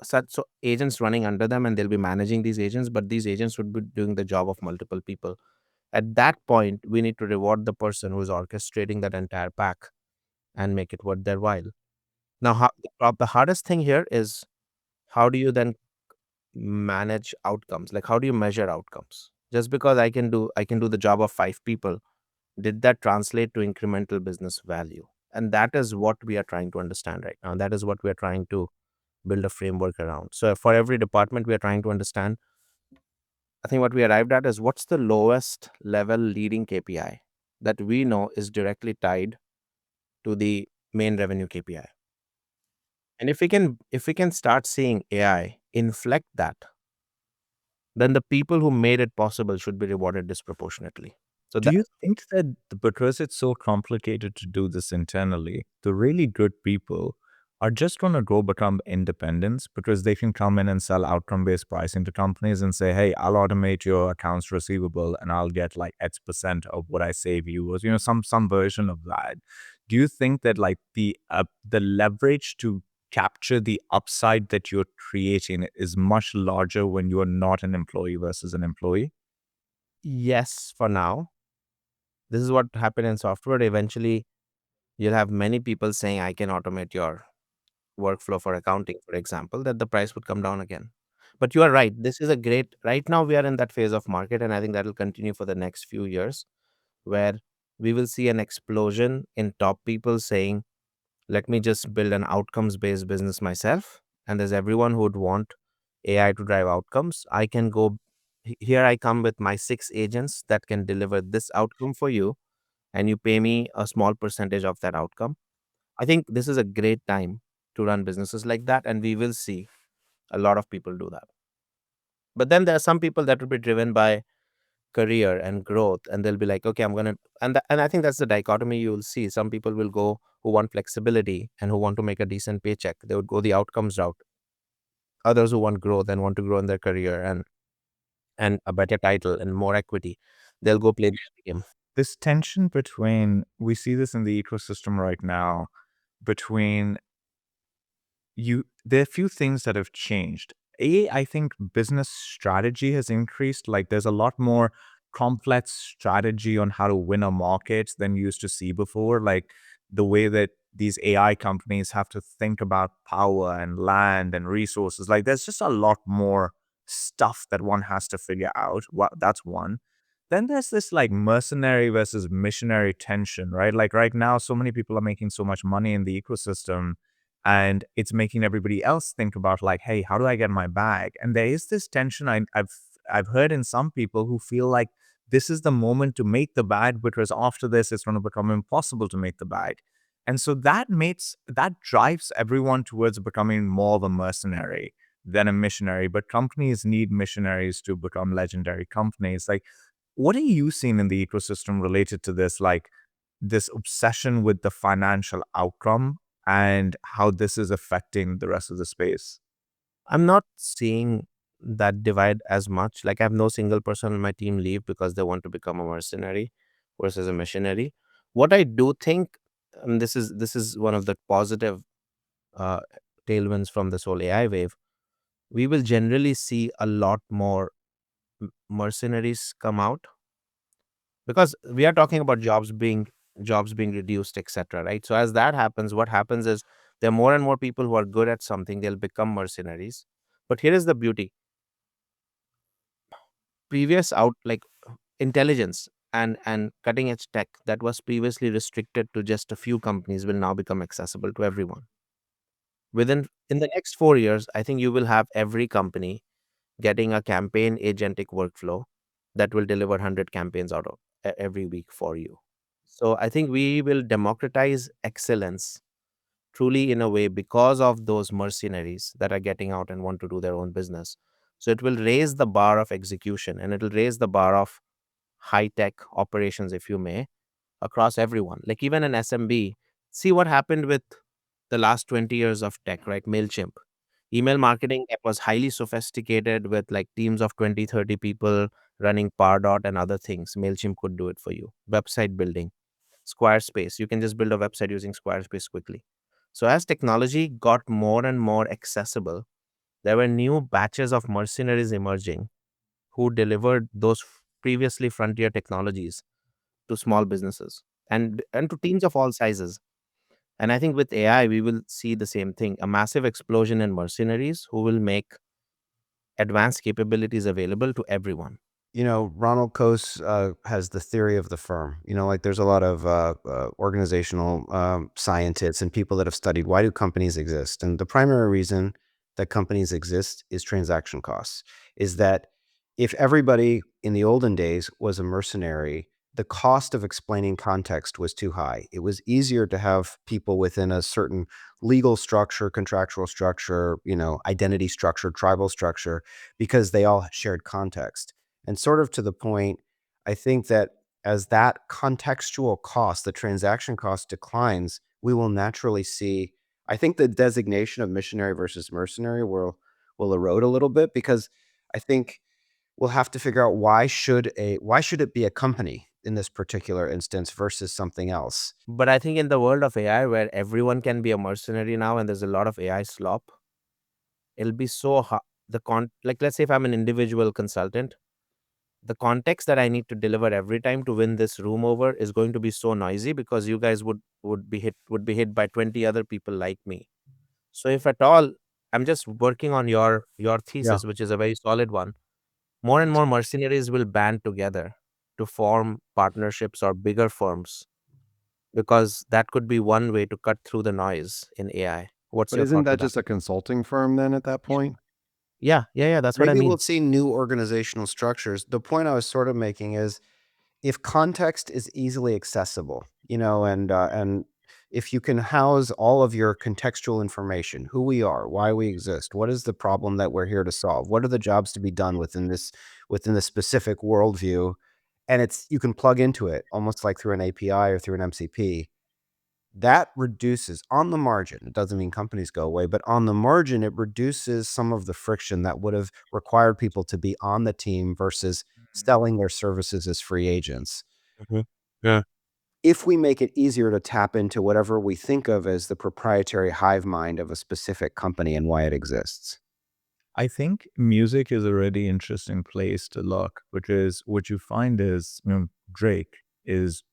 such agents running under them and they'll be managing these agents, but these agents would be doing the job of multiple people. At that point, we need to reward the person who is orchestrating that entire pack and make it worth their while. Now, the hardest thing here is how do you then manage outcomes? Like, how do you measure outcomes? Just because I can do the job of 5 people, did that translate to incremental business value? And that is what we are trying to understand right now. That is what we are trying to build a framework around. So for every department, we are trying to understand. I think what we arrived at is what's the lowest level leading KPI that we know is directly tied to the main revenue KPI. And if we can start seeing AI inflect that, then the people who made it possible should be rewarded disproportionately. So
Do you think that because it's so complicated to do this internally, the really good people are just going to go become independents because they can come in and sell outcome-based pricing to companies and say, hey, I'll automate your accounts receivable and I'll get like X% of what I save you, or some version of that. Do you think that like the leverage to capture the upside that you're creating is much larger when you're not an employee versus an employee?
Yes, for now. This is what happened in software. Eventually, you'll have many people saying, I can automate your workflow for accounting, for example, that the price would come down again. But you are right. This is a great, right now we are in that phase of market, and I think that will continue for the next few years, where we will see an explosion in top people saying, let me just build an outcomes based business myself. And there's everyone who would want AI to drive outcomes. I can go, here I come with my 6 agents that can deliver this outcome for you, and you pay me a small percentage of that outcome. I think this is a great time to run businesses like that, and we will see a lot of people do that. But then there are some people that will be driven by career and growth, and they'll be like, okay, I'm gonna, and I think that's the dichotomy you will see. Some people will go who want flexibility and who want to make a decent paycheck. They would go the outcomes route. Others who want growth and want to grow in their career and a better title and more equity, they'll go play the game.
This tension between, we see this in the ecosystem right now, between there are a few things that have changed. I think business strategy has increased. Like there's a lot more complex strategy on how to win a market than you used to see before. Like the way that these AI companies have to think about power and land and resources. Like there's just a lot more stuff that one has to figure out. That's one. Then there's this like mercenary versus missionary tension, right? Like right now, so many people are making so much money in the ecosystem, and it's making everybody else think about like, hey, how do I get my bag? And there is this tension. I've heard in some people who feel like this is the moment to make the bag, because after this it's going to become impossible to make the bag. And so that drives everyone towards becoming more of a mercenary than a missionary. But companies need missionaries to become legendary companies. Like, what are you seeing in the ecosystem related to this? Like this obsession with the financial outcome and how this is affecting the rest of the space?
I'm not seeing that divide as much. Like I have no single person on my team leave because they want to become a mercenary versus a missionary. What I do think, and this is one of the positive uh, tailwinds from this whole AI wave, we will generally see a lot more mercenaries come out, because we are talking about jobs being reduced, etc., right? So as that happens, what happens is there are more and more people who are good at something, they'll become mercenaries. But here is the beauty: previous out like intelligence and cutting edge tech that was previously restricted to just a few companies will now become accessible to everyone. Within in the next 4 years, I think you will have every company getting a campaign agentic workflow that will deliver 100 campaigns out of every week for you. So I think we will democratize excellence truly in a way because of those mercenaries that are getting out and want to do their own business. So it will raise the bar of execution, and it will raise the bar of high tech operations, if you may, across everyone. Like even an SMB, see what happened with the last 20 years of tech, right? MailChimp. Email marketing, it was highly sophisticated with like teams of 20, 30 people running Pardot and other things. MailChimp could do it for you. Website building, Squarespace. You can just build a website using Squarespace quickly. So as technology got more and more accessible, there were new batches of mercenaries emerging who delivered those previously frontier technologies to small businesses and to teams of all sizes. And I think with AI, we will see the same thing, a massive explosion in mercenaries who will make advanced capabilities available to everyone.
Ronald Coase has the theory of the firm. Like there's a lot of organizational scientists and people that have studied why do companies exist. And the primary reason that companies exist is transaction costs. Is that if everybody in the olden days was a mercenary, the cost of explaining context was too high. It was easier to have people within a certain legal structure, contractual structure, identity structure, tribal structure, because they all shared context. And sort of to the point, I think that as that contextual cost, the transaction cost declines, we will naturally see I think the designation of missionary versus mercenary will erode a little bit, because I think we'll have to figure out why should it be a company in this particular instance versus something else.
But I think in the world of AI, where everyone can be a mercenary now, and there's a lot of AI slop, it'll be so hard. Like, let's say if I'm an individual consultant, the context that I need to deliver every time to win this room over is going to be so noisy, because you guys would be hit by 20 other people like me. So if at all, I'm just working on your
Yeah.
thesis, which is a very solid one. More and more mercenaries will band together to form partnerships or bigger firms, because that could be one way to cut through the noise in AI. What's
But
your
isn't
thought to
that
that?
just a consulting firm then at that point?
Yeah. That's what I
Maybe
mean.
we'll see new organizational structures. The point I was sort of making is, if context is easily accessible, and if you can house all of your contextual information, who we are, why we exist, what is the problem that we're here to solve, what are the jobs to be done within the specific worldview, and you can plug into it almost like through an API or through an MCP. That reduces on the margin. It doesn't mean companies go away, but on the margin, it reduces some of the friction that would have required people to be on the team versus selling their services as free agents.
Mhm. Yeah.
If we make it easier to tap into whatever we think of as the proprietary hive mind of a specific company and why it exists.
I think music is a really interesting place to look, because what you find is, Drake is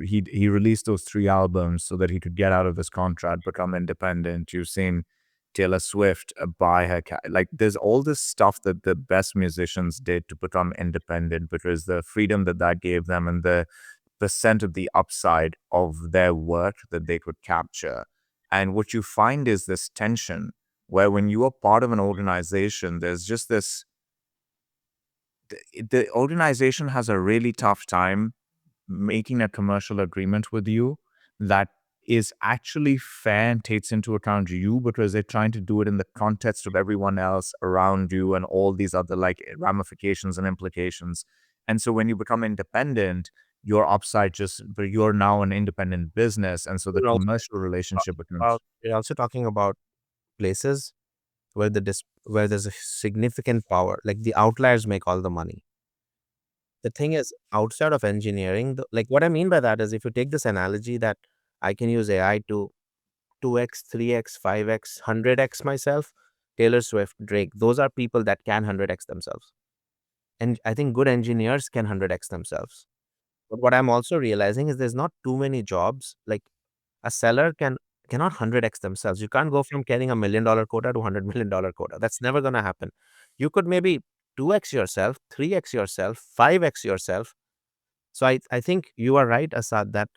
he released those 3 albums so that he could get out of this contract, become independent. You've seen Taylor Swift buy her like there's all this stuff that the best musicians did to become independent, because the freedom that that gave them and the percent of the upside of their work that they could capture. And what you find is this tension where when you are part of an organization, there's just this, the organization has a really tough time making a commercial agreement with you that is actually fair and takes into account you, because they're trying to do it in the context of everyone else around you and all these other like ramifications and implications. And so when you become independent, your upside just, but you're now an independent business. And so the
We're also
commercial relationship
talking
becomes,
about we're also talking about places where there's a significant power. Like, the outliers make all the money. The thing is, outside of engineering, like, what I mean by that is, if you take this analogy that I can use AI to 2x, 3x, 5x, 100x myself, Taylor Swift, Drake, those are people that can 100x themselves. And I think good engineers can 100x themselves. But what I'm also realizing is there's not too many jobs. Like, a seller cannot 100x themselves. You can't go from carrying $1 million quota to $100 million quota. That's never going to happen. You could maybe 2x yourself, 3x yourself, 5x yourself. So I think you are right, Asad, that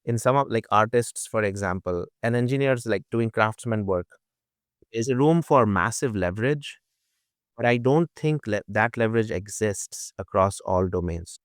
in some of, like, artists, for example, and engineers, like doing craftsman work, is a room for massive leverage. But I don't think that leverage exists across all domains.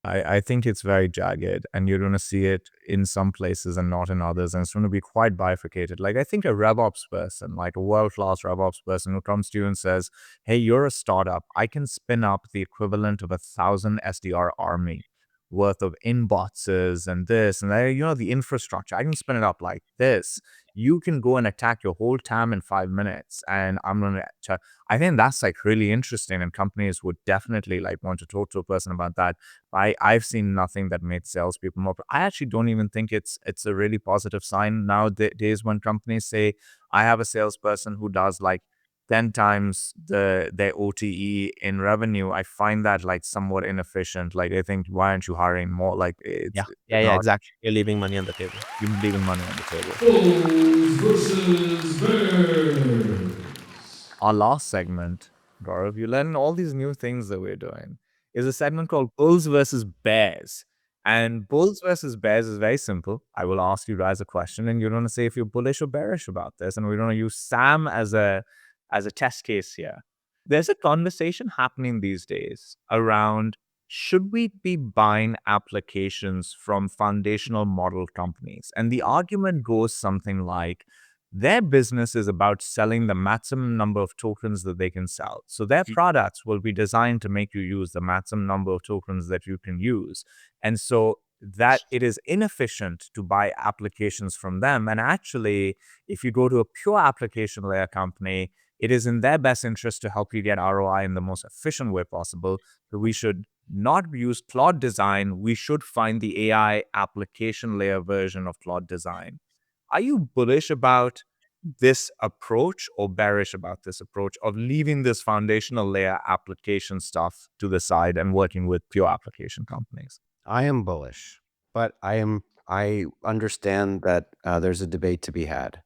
I think it's very jagged, and you're going to see it in some places and not in others. And it's going to be quite bifurcated. Like, I think a RevOps person, like a world class RevOps person who comes to you and says, "Hey, you're a startup. I can spin up the equivalent of 1,000 SDR army worth of inboxes and this and that, the infrastructure. I can spin it up like this. You can go and attack your whole TAM in 5 minutes. And I'm going to, I think that's like really interesting. And companies would definitely like want to talk to a person about that. I've seen nothing that made salespeople more. I actually don't even think it's a really positive sign nowadays when companies say, I have a salesperson who does like 10 times their OTE in revenue. I find that like somewhat inefficient. Like, I think, why aren't you hiring more? Like,
Yeah.
it's
Yeah,
not,
exactly. You're leaving money on the table.
you're leaving money on the table.
Bulls versus Bears.
Our last segment, Gaurav, you learn all these new things that we're doing, is a segment called Bulls versus Bears. And Bulls versus Bears is very simple. I will ask you guys a question, and you're going to say if you're bullish or bearish about this. And we're going to use Sam as a test case here. There's a conversation happening these days around, should we be buying applications from foundational model companies? And the argument goes something like, their business is about selling the maximum number of tokens that they can sell. So their products will be designed to make you use the maximum number of tokens that you can use. And so that it is inefficient to buy applications from them. And actually, if you go to a pure application layer company, it is in their best interest to help you get ROI in the most efficient way possible. So we should not use Claude Design. We should find the AI application layer version of Claude Design. Are you bullish about this approach or bearish about this approach of leaving this foundational layer application stuff to the side and working with pure application companies?
I am bullish, but I understand that there's a debate to be had.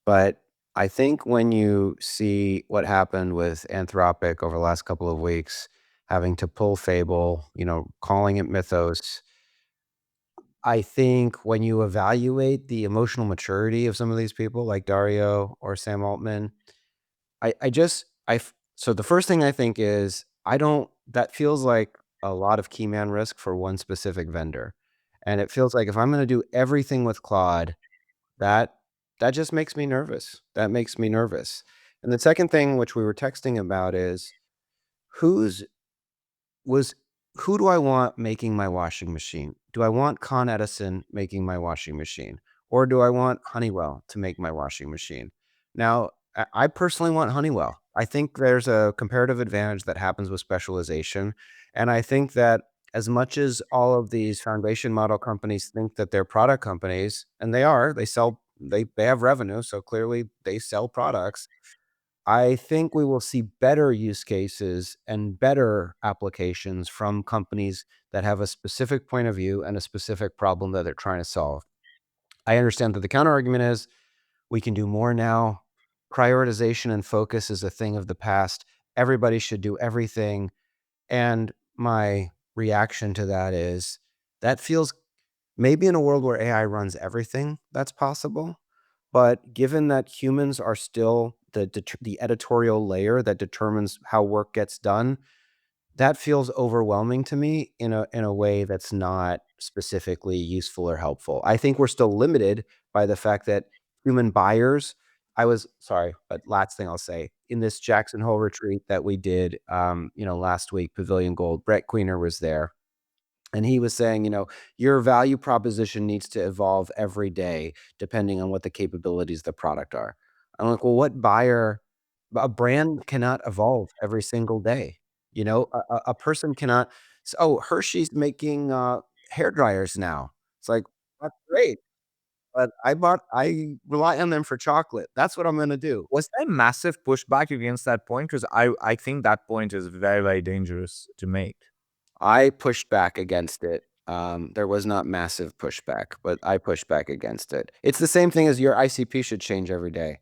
But I think when you see what happened with Anthropic over the last couple of weeks, having to pull Fable, calling it Mythos, I think when you evaluate the emotional maturity of some of these people, like Dario or Sam Altman, so the first thing I think is that feels like a lot of key man risk for one specific vendor. And it feels like if I'm going to do everything with Claude, that that just makes me nervous. That makes me nervous. And the second thing, which we were texting about, is who's was who do I want making my washing machine? Do I want Con Edison making my washing machine? Or do I want Honeywell to make my washing machine? Now, I personally want Honeywell. I think there's a comparative advantage that happens with specialization. And I think that as much as all of these foundation model companies think that they're product companies, and they are, they have revenue, so clearly they sell products. I think we will see better use cases and better applications from companies that have a specific point of view and a specific problem that they're trying to solve. I understand that the counter argument is we can do more now. Prioritization and focus is a thing of the past. Everybody should do everything. And my reaction to that is that feels maybe in a world where AI runs everything, that's possible. But given that humans are still the editorial layer that determines how work gets done, that feels overwhelming to me in a way that's not specifically useful or helpful. I think we're still limited by the fact that human buyers. I was sorry, but last thing I'll say, in this Jackson Hole retreat that we did, last week, Pavilion Gold, Brett Queener was there. And he was saying, your value proposition needs to evolve every day, depending on what the capabilities of the product are. I'm like, well, a brand cannot evolve every single day. A person cannot. Hershey's making hair dryers now. It's like, that's great. But I rely on them for chocolate. That's what I'm going to do.
Was there massive pushback against that point? Because I think that point is very, very dangerous to make.
I pushed back against it. There was not massive pushback, but I pushed back against it. It's the same thing as your ICP should change every day.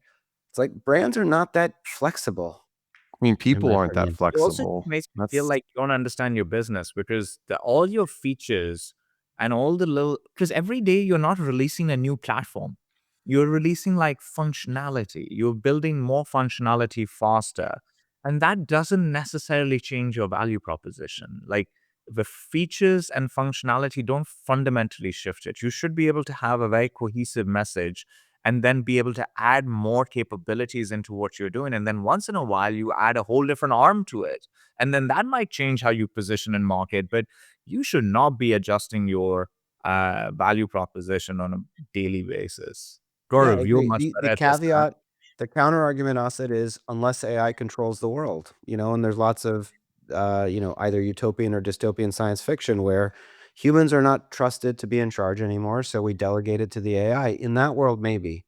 It's like brands are not that flexible.
I mean,
in
people
my
aren't that
opinion.
It also
flexible.
makes me feel
That's
like you don't understand your business because all your features and all the little, because every day you're not releasing a new platform. You're releasing like functionality. You're building more functionality faster. And that doesn't necessarily change your value proposition. Like the features and functionality don't fundamentally shift it. You should be able to have a very cohesive message and then be able to add more capabilities into what you're doing. And then once in a while, you add a whole different arm to it. And then that might change how you position and market, but you should not be adjusting your value proposition on a daily basis.
Yeah, I
Gaurav, you're
agree.
much
The
better at this than I.
the counter argument, Asad, is unless AI controls the world, and there's lots of, either utopian or dystopian science fiction where humans are not trusted to be in charge anymore, so we delegate it to the AI. In that world, maybe,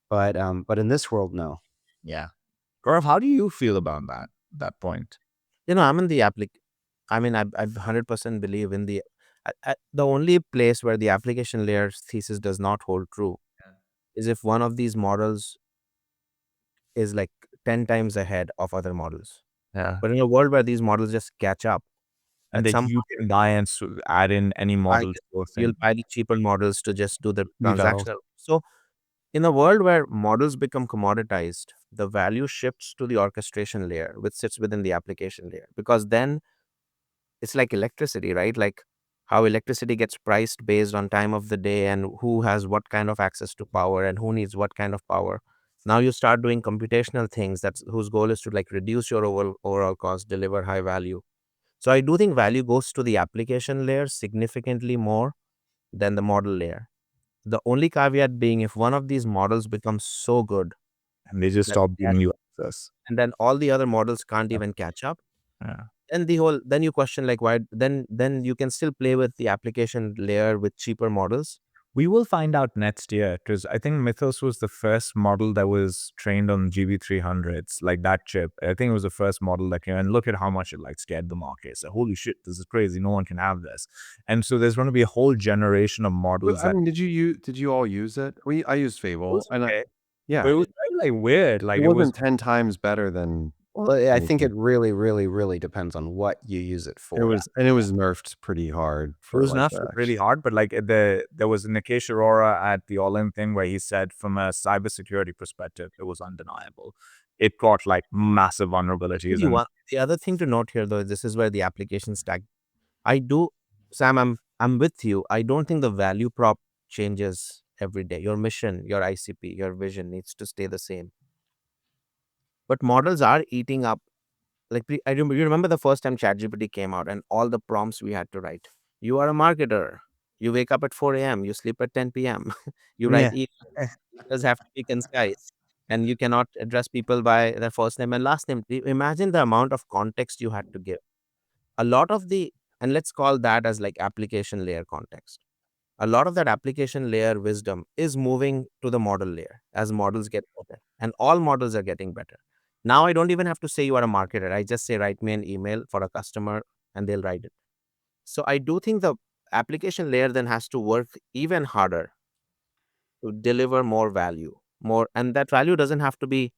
but in this world, no.
Yeah. Gaurav, how do you feel about that point?
I'm in the I mean, I 100% believe in the only place where the application layer thesis does not hold true is if one of these models is like 10 times ahead of other models.
Yeah.
But in a world where these models just catch up,
And
at
that
some
you can buy and add in any
I
model to your
you'll
thing.
buy the cheaper models to just do the
Evo.
transactional. So in a world where models become commoditized, the value shifts to the orchestration layer, which sits within the application layer. Because then it's like electricity, right? Like how electricity gets priced based on time of the day and who has what kind of access to power and who needs what kind of power. Now you start doing computational things that's whose goal is to like reduce your overall cost, deliver high value. So I do think value goes to the application layer significantly more then the model layer. The only caveat being if one of these models becomes so good
And they just
that
stop giving you access.
and then all the other models can't even catch up,
Yeah.
and then you question like why then you can still play with the application layer with cheaper models.
We will find out next year because I think Mythos was the first model that was trained on GB300s, like that chip. I think it was the first model that came, and look at how much it like scared the market. So holy shit, this is crazy. No one can have this. And so there's going to be a whole generation of models
I
that
mean, did you all use it? I used Fable,
was
and
okay, but
yeah,
it was very like weird. Like
it
it was
wasn't 10 times better than
Well, I think
anything.
it really, really, really depends on what you use it for.
It was nerfed pretty hard
It
for
was
like
not really hard, but like there was Nikesh Arora at the All In thing where he said from a cybersecurity perspective, it was undeniable. It caught like massive vulnerabilities and
The other thing to note here though, this is where the application stack I do Sam, I'm with you. I don't think the value prop changes every day. Your mission, your ICP, your vision needs to stay the same. But models are eating up. Like you remember the first time ChatGPT came out and all the prompts we had to write. You are a marketer. You wake up at 4 a.m. You sleep at 10 p.m. You write
yeah.
emails. Letters have to be concise, and you cannot address people by their first name and last name. Imagine the amount of context you had to give. A lot of the and let's call that as like application layer context. A lot of that application layer wisdom is moving to the model layer as models get better, and all models are getting better. Now I don't even have to say you are a marketer. I just say write me an email for a customer and they'll write it. So I do think the application layer then has to work even harder to deliver more value, more, and that value doesn't have to be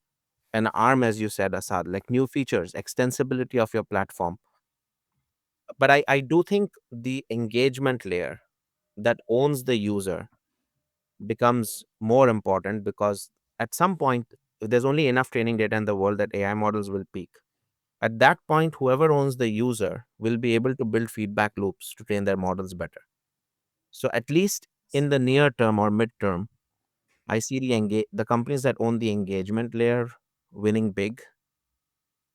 an arm, as you said, Asad, like new features, extensibility of your platform. But I do think the engagement layer that owns the user becomes more important because at some point there's only enough training data in the world that AI models will peak. At that point, whoever owns the user will be able to build feedback loops to train their models better. So at least in the near term or midterm, I see the companies that own the engagement layer winning big.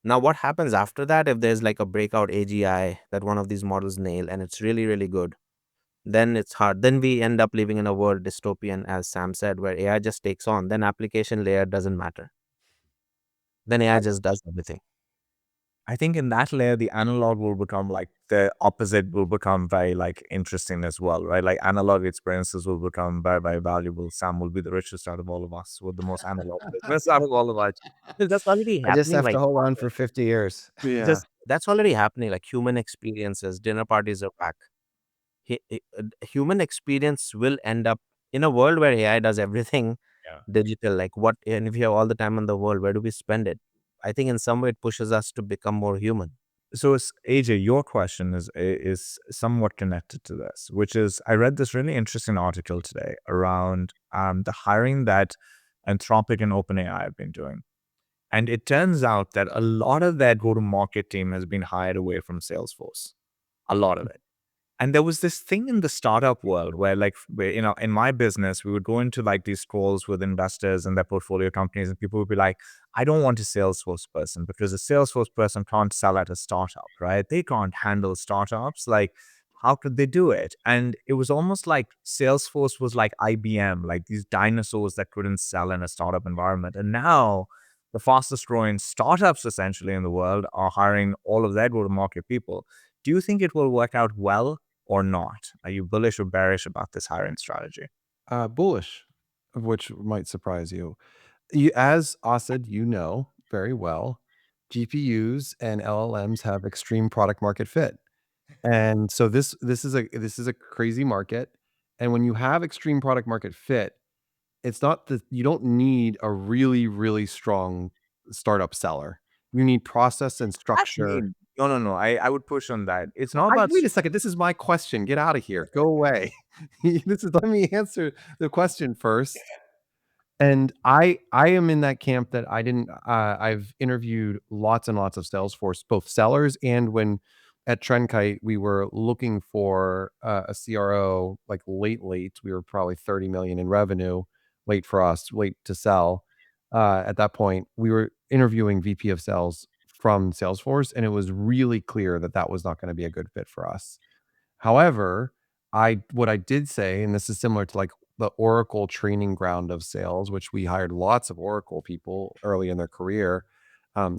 Now, what happens after that if there's like a breakout AGI that one of these models nail and it's really, really good? Then it's hard. Then we end up living in a world dystopian, as Sam said, where AI just takes on. Then application layer doesn't matter. Then AI just does everything.
I think in that layer, the analog will become like the opposite will become very like interesting as well, right? Like analog experiences will become very, very valuable. Sam will be the richest out of all of us with the most analog business out of all of us.
That's already
I just
happening.
have to
Like
hold on for 50 years.
yeah.
just that's already happening. Like human experiences, dinner parties are back. Human experience will end up in a world where AI does everything
Yeah.
digital. Like what? And if you have all the time in the world, where do we spend it? I think in some way it pushes us to become more human.
So it's, AJ, your question is somewhat connected to this, which is I read this really interesting article today around the hiring that Anthropic and OpenAI have been doing. And it turns out that a lot of their go-to-market team has been hired away from Salesforce. A lot of it. And there was this thing in the startup world where, like, in my business, we would go into like these calls with investors and their portfolio companies, and people would be like, I don't want a Salesforce person because a Salesforce person can't sell at a startup, right? They can't handle startups. Like, how could they do it? And it was almost like Salesforce was like IBM, like these dinosaurs that couldn't sell in a startup environment. And now the fastest growing startups essentially in the world are hiring all of their go to market people. Do you think it will work out well or not? Are you bullish or bearish about this hiring strategy?
Bullish, which might surprise you. As Asad, you know very well, GPUs and LLMs have extreme product market fit. And so this is a crazy market. And when you have extreme product market fit, it's not that you don't need a really, really strong startup seller. You need process and structure.
Actually, no. I would push on that. It's not about
Wait a second. This is my question. Get out of here. Go away. Let me answer the question first. And I am in that camp that I didn't I've interviewed lots and lots of Salesforce, both sellers and when at Trendkite we were looking for a CRO like late. We were probably 30 million in revenue, late for us, late to sell. At that point, we were interviewing VP of sales from Salesforce, and it was really clear that that was not going to be a good fit for us. However, what I did say, and this is similar to like the Oracle training ground of sales, which we hired lots of Oracle people early in their career,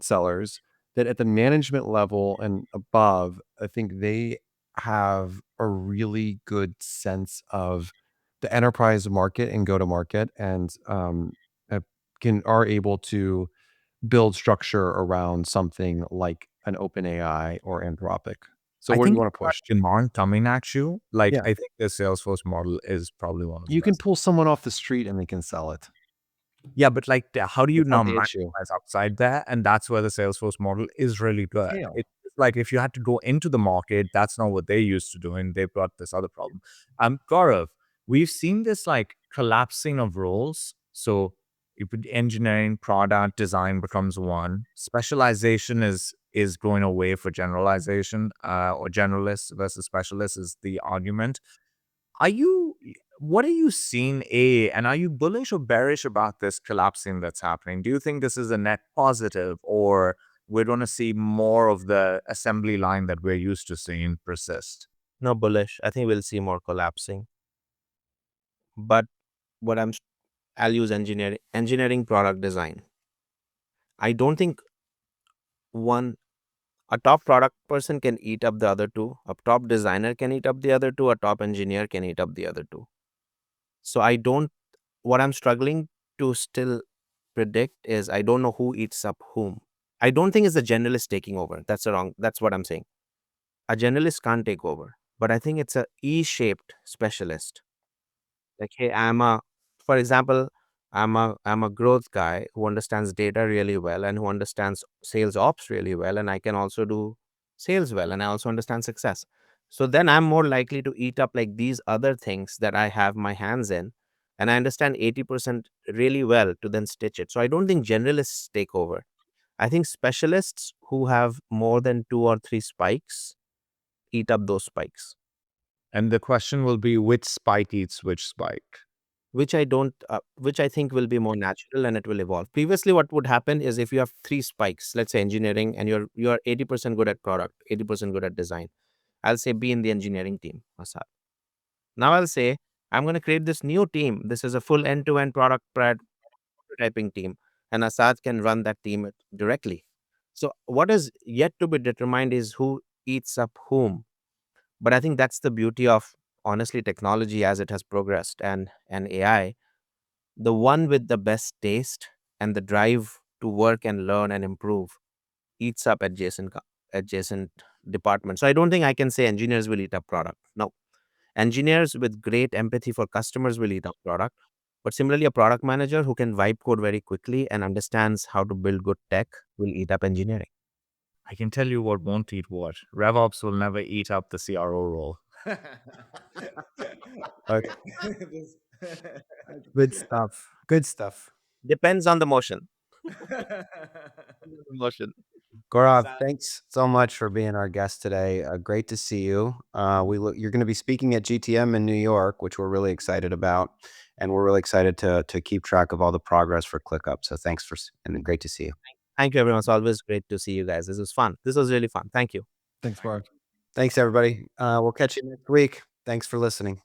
sellers, that at the management level and above, I think they have a really good sense of the enterprise market and go to market, and uh, are able to build structure around something like an OpenAI or Anthropic. So
I
where do you
think
want to
that
push?
demand coming at you, like,
Yeah.
I think the Salesforce model is probably one of the
You can
best.
pull someone off the street and they can sell it.
Yeah, but like, how do you
That's
now
not the issue.
maximize upside there? And that's where the Salesforce model is really good.
Scale.
It's like if you had to go into the market, that's not what they're used to doing. They've got this other problem. Gaurav, we've seen this like collapsing of roles. So you put engineering, product, design becomes one. Specialization is going away for generalization, or generalists versus specialists is the argument. Are you what are you seeing, and are you bullish or bearish about this collapsing that's happening? Do you think this is a net positive, or we're going to see more of the assembly line that we're used to seeing persist?
No, bullish. I think we'll see more collapsing. But what I'll use engineering product design. I don't think one a top product person can eat up the other two. A top designer can eat up the other two. A top engineer can eat up the other two. So I don't. What I'm struggling to still predict is I don't know who eats up whom. I don't think it's the generalist taking over. That's what I'm saying. A generalist can't take over, but I think it's a E-shaped specialist. Like, hey, for example, I'm a growth guy who understands data really well and who understands sales ops really well, and I can also do sales well, and I also understand success. So then I'm more likely to eat up like these other things that I have my hands in, and I understand 80% really well to then stitch it. So I don't think generalists take over. I think specialists who have more than two or three spikes eat up those spikes.
And the question will be which spike eats which spike.
Which I think will be more natural and it will evolve. Previously, what would happen is if you have three spikes, let's say engineering, and you're 80% good at product, 80% good at design. I'll say be in the engineering team, Asad. Now I'll say I'm going to create this new team. This is a full end-to-end product prototyping team, and Asad can run that team directly. So what is yet to be determined is who eats up whom. But I think that's the beauty of honestly technology as it has progressed and AI. The one with the best taste and the drive to work and learn and improve eats up adjacent departments. So I don't think I can say engineers will eat up product. No, engineers with great empathy for customers will eat up product. But similarly, a product manager who can vibe code very quickly and understands how to build good tech will eat up engineering.
I can tell you what won't eat what. RevOps will never eat up the CRO role.
Okay. Good stuff. Good stuff.
Depends on the motion. Motion.
Gaurav, thanks so much for being our guest today. Great to see you. You're going to be speaking at GTM in New York, which we're really excited about, and we're really excited to keep track of all the progress for ClickUp. So thanks and great to see you.
Thank you, everyone. It's always great to see you guys. This was fun. This was really fun. Thank you.
Thanks, Mark.
Thanks, everybody. We'll catch you next week. Thanks for listening.